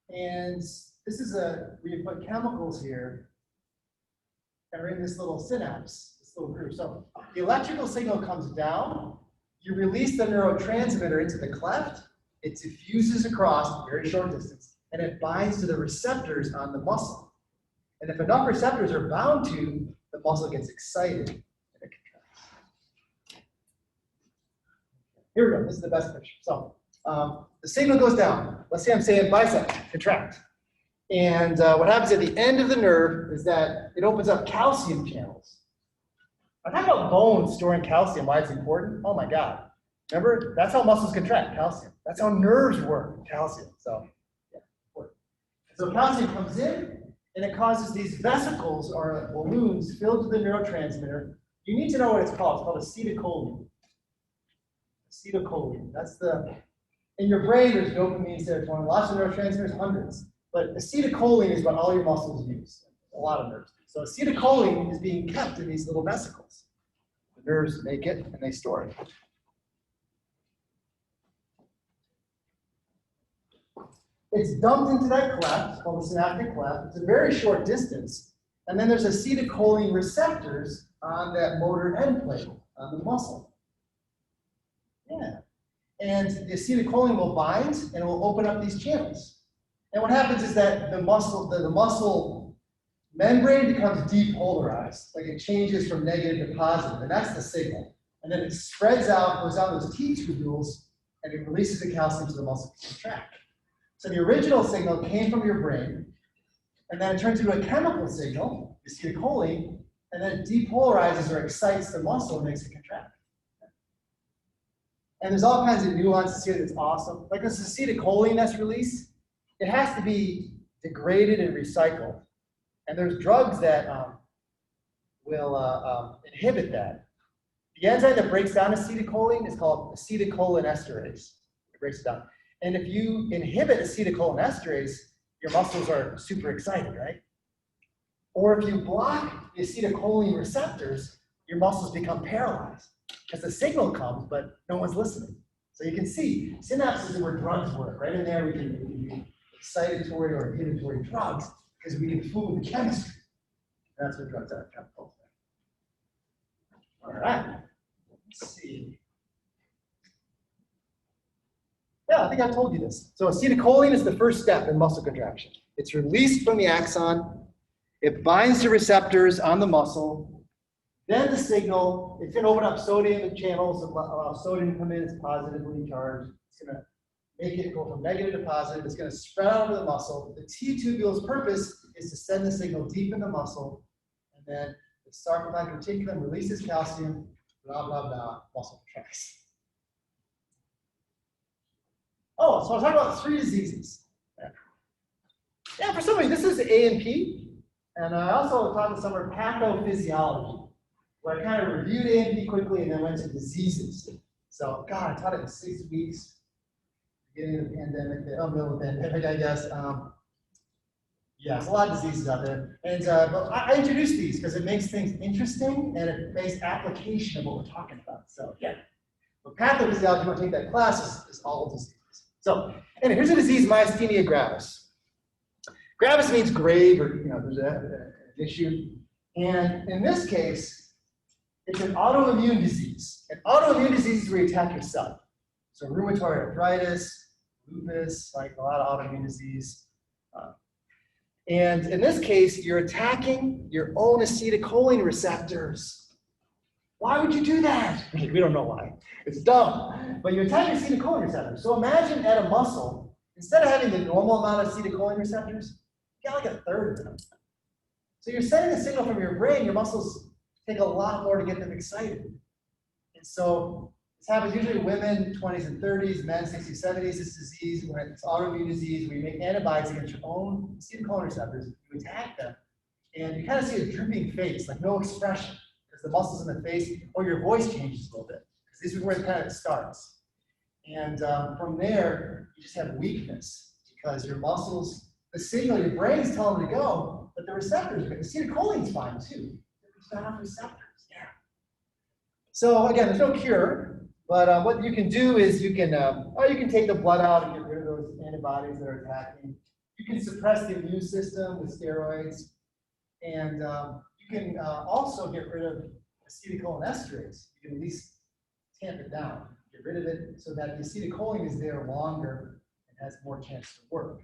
And this is where you put chemicals here that are in this little synapse, this little groove. So the electrical signal comes down, you release the neurotransmitter into the cleft, it diffuses across a very short distance, and it binds to the receptors on the muscle. And if enough receptors are bound to, the muscle gets excited and it contracts. Here we go, this is the best picture. So the signal goes down. Let's say I'm saying bicep, contract. And what happens at the end of the nerve is that it opens up calcium channels. I'm talking about bones storing calcium, why it's important. Oh my God. Remember, that's how muscles contract, calcium. That's how nerves work, calcium. So, yeah, important. So calcium comes in, and it causes these vesicles or balloons filled with the neurotransmitter. You need to know what it's called. It's called acetylcholine. Acetylcholine. That's in your brain, there's dopamine, serotonin, lots of neurotransmitters, hundreds. But acetylcholine is what all your muscles use. A lot of nerves. So acetylcholine is being kept in these little vesicles. The nerves make it, and they store it. It's dumped into that cleft, called the synaptic cleft. It's a very short distance. And then there's acetylcholine receptors on that motor end plate, on the muscle. Yeah. And the acetylcholine will bind and it will open up these channels. And what happens is that the muscle membrane becomes depolarized, like it changes from negative to positive, and that's the signal. And then it spreads out, goes down those T tubules, and it releases the calcium so the muscle can contract. So the original signal came from your brain, and then it turns into a chemical signal, acetylcholine, and then it depolarizes or excites the muscle and makes it contract. And there's all kinds of nuances here that's awesome. Like this acetylcholine that's released, it has to be degraded and recycled. And there's drugs that will inhibit that. The enzyme that breaks down acetylcholine is called acetylcholinesterase. It breaks it down. And if you inhibit acetylcholinesterase, your muscles are super excited, right? Or if you block the acetylcholine receptors, your muscles become paralyzed. Because the signal comes, but no one's listening. So you can see, synapses are where drugs work. Right in there, we can do excitatory or inhibitory drugs, because we can fool with the chemistry. That's what drugs are, chemicals. All right, let's see. Yeah, I think I told you this. So acetylcholine is the first step in muscle contraction. It's released from the axon. It binds to receptors on the muscle. Then the signal, it's going to open up sodium channels, allow sodium to come in, it's positively charged. It's going to make it go from negative to positive. It's going to spread out over the muscle. The T tubule's purpose is to send the signal deep in the muscle, and then the sarcoplasmic reticulum releases calcium, blah, blah, blah, muscle contracts. Oh, so I'll talk about 3 diseases. Yeah, for some reason, this is A&P, and I also taught this summer pathophysiology, where I kind of reviewed A&P quickly and then went to diseases. So, God, I taught it in 6 weeks, beginning of the pandemic, middle of the pandemic, I guess. Yeah, there's a lot of diseases out there. And but I introduced these because it makes things interesting and it makes application of what we're talking about. So, yeah. But pathophysiology, if you want to take that class, is all diseases. So, anyway, here's a disease, myasthenia gravis. Gravis means grave, or there's an issue. And in this case, it's an autoimmune disease. An autoimmune disease is where you attack yourself. So rheumatoid arthritis, lupus, like a lot of autoimmune disease. And in this case, you're attacking your own acetylcholine receptors. Why would you do that? We don't know why. It's dumb. But you attack your acetylcholine receptors. So imagine at a muscle, instead of having the normal amount of acetylcholine receptors, you got like a third of them. So you're sending a signal from your brain, your muscles take a lot more to get them excited. And so this happens usually in women, 20s and 30s, men, 60s, 70s. This disease, when it's autoimmune disease, where you make antibodies against your own acetylcholine receptors, you attack them, and you kind of see a drooping face, like no expression, because the muscles in the face, or your voice changes a little bit, because this is where it kind of starts. And from there, you just have weakness, because your muscles, the signal, your brain's telling them to go, but the receptors, the acetylcholine's fine too. There's not enough receptors, yeah. So again, there's no cure, but what you can do is you can take the blood out and get rid of those antibodies that are attacking. You can suppress the immune system with steroids, and you can also get rid of acetylcholinesterase. You can at least tamp it down, get rid of it so that the acetylcholine is there longer and has more chance to work.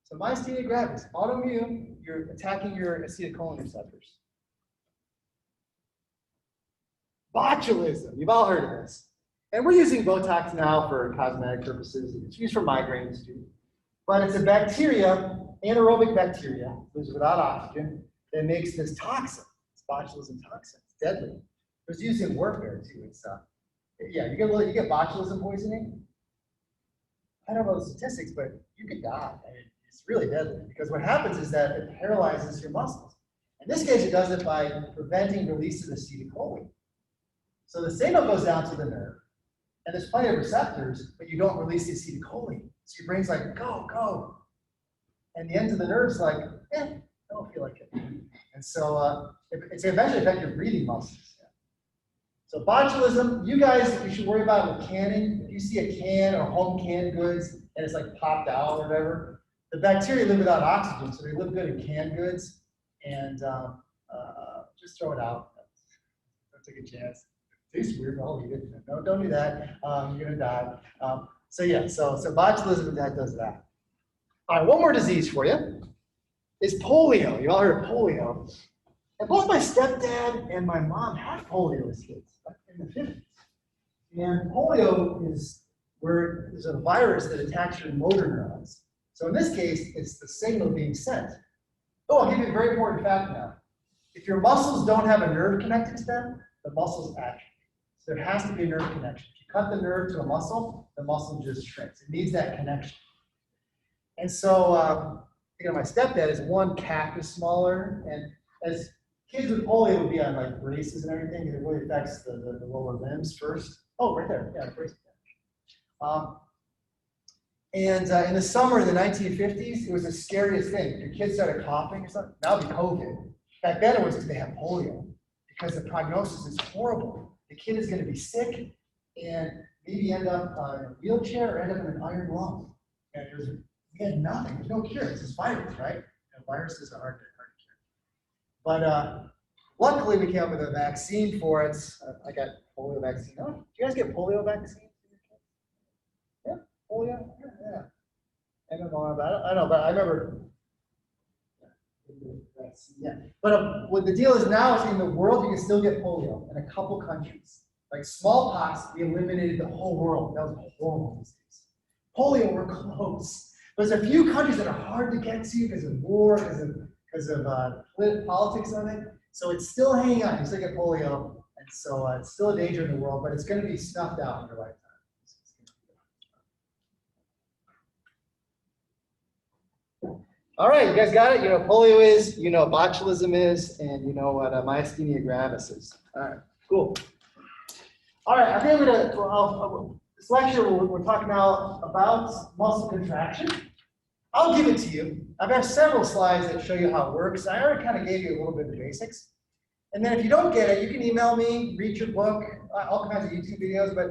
So myasthenia gravis, autoimmune, you're attacking your acetylcholine receptors. Botulism, you've all heard of this. And we're using Botox now for cosmetic purposes. It's used for migraines too. But it's a bacteria, anaerobic bacteria, lives without oxygen, that makes this toxin. It's botulism toxin. It's deadly. It was used in warfare too. It's yeah, you get botulism poisoning. I don't know the statistics, but you could die. I mean, it's really deadly because what happens is that it paralyzes your muscles. In this case, it does it by preventing release of acetylcholine. So the signal goes down to the nerve, and there's plenty of receptors, but you don't release the acetylcholine. So your brain's like, go, go. And the ends of the nerve's like, I don't feel like it. And so it's eventually affect your breathing muscles. So botulism, you guys, you should worry about with canning. If you see a can or home canned goods and it's like popped out or whatever, the bacteria live without oxygen, so they live good in canned goods. And just throw it out. Don't take a chance. It tastes weird, I'll eat it. No, don't do that. You're gonna die. So yeah, so botulism, that does that. All right, one more disease for you is polio. You all heard of polio. And both my stepdad and my mom had polio as kids in the 50s. And polio is where there's a virus that attacks your motor neurons. So in this case, it's the signal being sent. Oh, I'll give you a very important fact now. If your muscles don't have a nerve connected to them, the muscles atrophy. So there has to be a nerve connection. If you cut the nerve to a muscle, the muscle just shrinks. It needs that connection. And so, my stepdad is one calf is smaller, and as kids with polio would be on like braces and everything, it really affects the lower limbs first. Oh, right there, yeah, braces. And in the summer in the 1950s, it was the scariest thing. If your kids started coughing or something, that would be COVID. Back then it was because they had polio, because the prognosis is horrible. The kid is going to be sick and maybe end up in a wheelchair or end up in an iron lung. And we had nothing. There's no cure. It's this virus, right? And viruses are hard to cure. But luckily, we came up with a vaccine for it. I got polio vaccine. Oh, do you guys get polio vaccine? Yeah, polio. Yeah. I don't know about it. I know, but I remember. Yeah. But what the deal is now is in the world you can still get polio in a couple countries. Like smallpox, we eliminated the whole world. That was a horrible disease. Polio, we're close. But there's a few countries that are hard to get to because of war, because of politics on it. So it's still hanging on. You still get polio, and so it's still a danger in the world, but it's going to be snuffed out in your lifetime. All right, you guys got it? You know what polio is, you know what botulism is, and you know what myasthenia gravis is. All right, cool. All right, I think I'm going to, this lecture, we're talking now about muscle contraction. I'll give it to you. I've got several slides that show you how it works. I already kind of gave you a little bit of the basics. And then if you don't get it, you can email me, read your book, all kinds of YouTube videos, but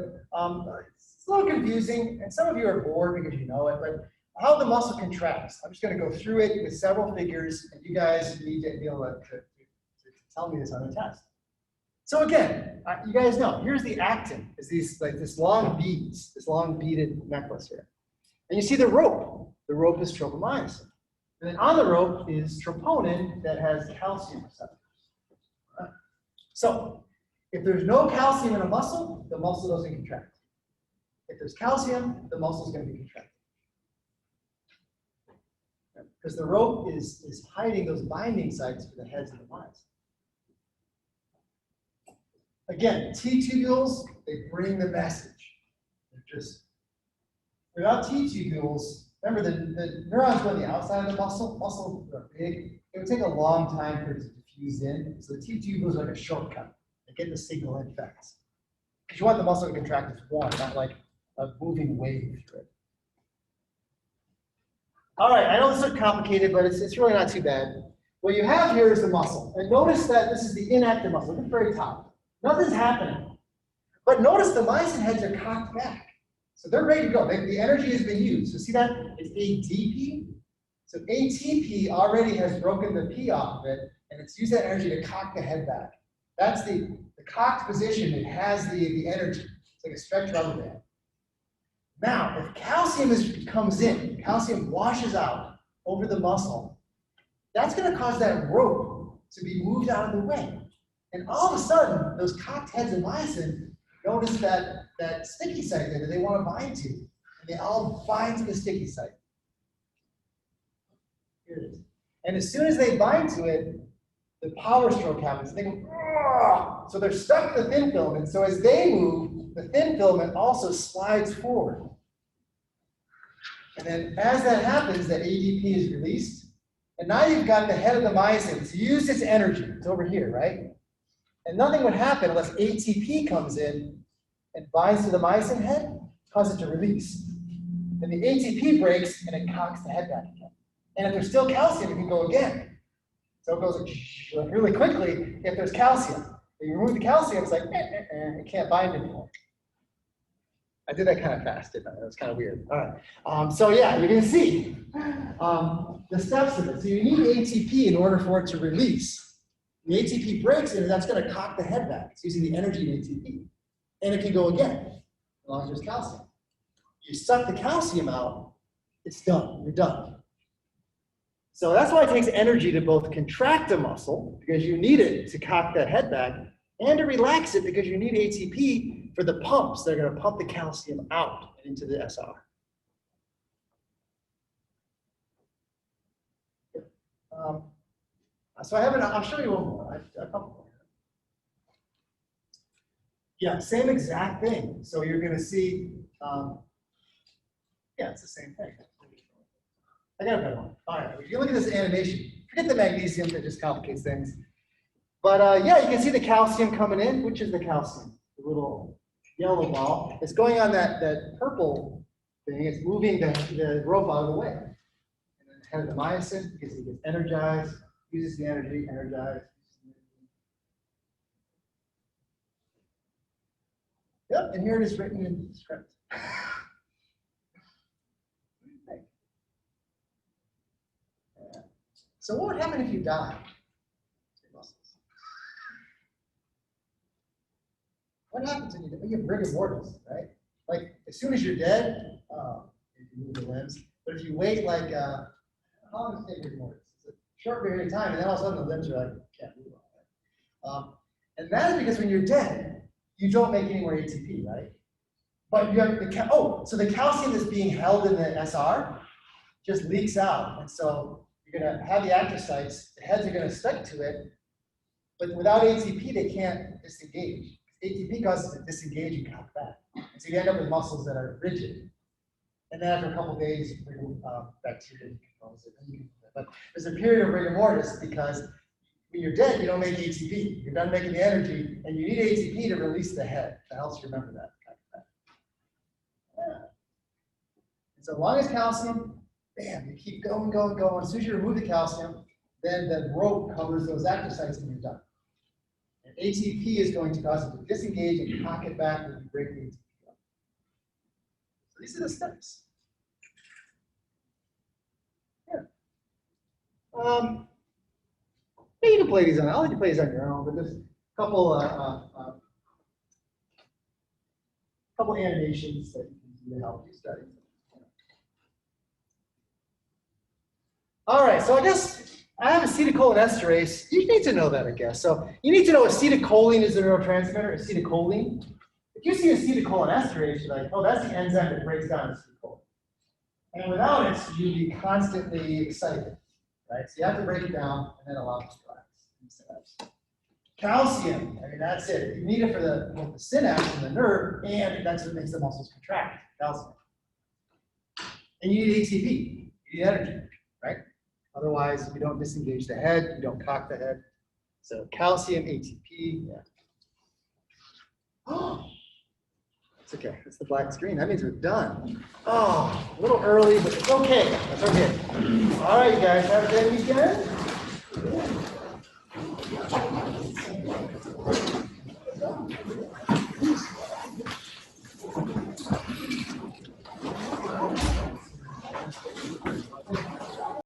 it's a little confusing, and some of you are bored because you know it, but how the muscle contracts. I'm just going to go through it with several figures, and you guys need to be able to tell me this on the test. So again, you guys know, here's the actin, is these like this long beads, this long beaded necklace here. And you see the rope. The rope is tropomyosin. And then on the rope is troponin that has calcium receptors. So if there's no calcium in a muscle, the muscle doesn't contract. If there's calcium, the muscle is going to be contracted. Because the rope is hiding those binding sites for the heads of the myosin. Again, T-tubules, they bring the message. They're just, without T-tubules, remember the neurons go on the outside of the muscle. Muscles are big. It would take a long time for it to diffuse in. So the T-tubules are like a shortcut. They get the signal in fast. Because you want the muscle to contract as one, not like a moving wave through it. All right, I know this is complicated, but it's really not too bad. What you have here is the muscle. And notice that this is the inactive muscle. Look at the very top. Nothing's happening. But notice the myosin heads are cocked back. So they're ready to go. The energy has been used. So see that? It's ADP. So ATP already has broken the P off of it, and it's used that energy to cock the head back. That's the cocked position. It has the energy. It's like a stretched rubber band. Now, if calcium comes in, calcium washes out over the muscle, that's going to cause that rope to be moved out of the way. And all of a sudden, those cocked heads of myosin notice that sticky site there that they want to bind to. And they all bind to the sticky site. Here it is. And as soon as they bind to it, the power stroke happens. They go, "Argh!" So they're stuck to the thin filament. So as they move, the thin filament also slides forward. And then as that happens, that ADP is released. And now you've got the head of the myosin. It's used its energy. It's over here, right? And nothing would happen unless ATP comes in and binds to the myosin head, causes it to release. Then the ATP breaks and it cocks the head back again. And if there's still calcium, it can go again. So it goes like really quickly if there's calcium. If you remove the calcium, it's like, it can't bind anymore. I did that kind of fast, didn't I? That was kind of weird. All right. So yeah, you can see the steps of it. So you need ATP in order for it to release. The ATP breaks and that's going to cock the head back. It's using the energy in ATP. And it can go again, as long as there's calcium. You suck the calcium out, it's done. You're done. So that's why it takes energy to both contract a muscle, because you need it to cock that head back, and to relax it because you need ATP for the pumps that are going to pump the calcium out into the SR. So I'll show you one more. I have a couple more. Yeah, same exact thing. So you're going to see, yeah, it's the same thing. I got a better one. All right, if you look at this animation, forget the magnesium, that just complicates things. But yeah, you can see the calcium coming in. Which is the calcium? The little yellow ball. It's going on that purple thing. It's moving the rope out of the way. And then the head of the myosin, because it gets energized, uses the energy, energized. Yep, and here it is written in the script. So what would happen if you die? What happens when you die? You have rigor mortis, right? Like, as soon as you're dead, you move your limbs. But if you wait, like, how long does it take rigor mortis? It's a short period of time, and then all of a sudden the limbs are like, can't move on. And that is because when you're dead, you don't make any more ATP, right? But you have so the calcium that's being held in the SR just leaks out. And so you're going to have the active sites, the heads are going to stick to it, but without ATP, they can't disengage. ATP causes it to disengage and cock back. And so you end up with muscles that are rigid. And then after a couple of days, bacteria decompose it. But there's a period of rigor mortis because when you're dead, you don't make ATP. You're done making the energy, and you need ATP to release the head. That helps you remember that. Yeah. And so as long as calcium, bam, you keep going, going, going. As soon as you remove the calcium, then the rope covers those active sites and you're done. And ATP is going to cause it to disengage and cock it back when you break the ATP up. So these are the steps. Yeah. You can play these on. I'll let you play these on your own, but there's a couple animations that you can do to help you study. All right, so I guess I have acetylcholinesterase. You need to know that, I guess. So you need to know acetylcholine is a neurotransmitter, acetylcholine. If you see acetylcholinesterase, you're like, oh, that's the enzyme that breaks down acetylcholine. And without it, you'd be constantly excited, right? So you have to break it down and then allow it to rise. Calcium, I mean, that's it. You need it for the synapse and the nerve, and that's what makes the muscles contract, calcium. And you need ATP, you need energy, right? Otherwise, you don't disengage the head, you don't cock the head. So calcium, ATP, yeah. Oh, it's okay, it's the black screen. That means we're done. Oh, a little early, but it's okay. That's okay. All right, you guys, have a good weekend.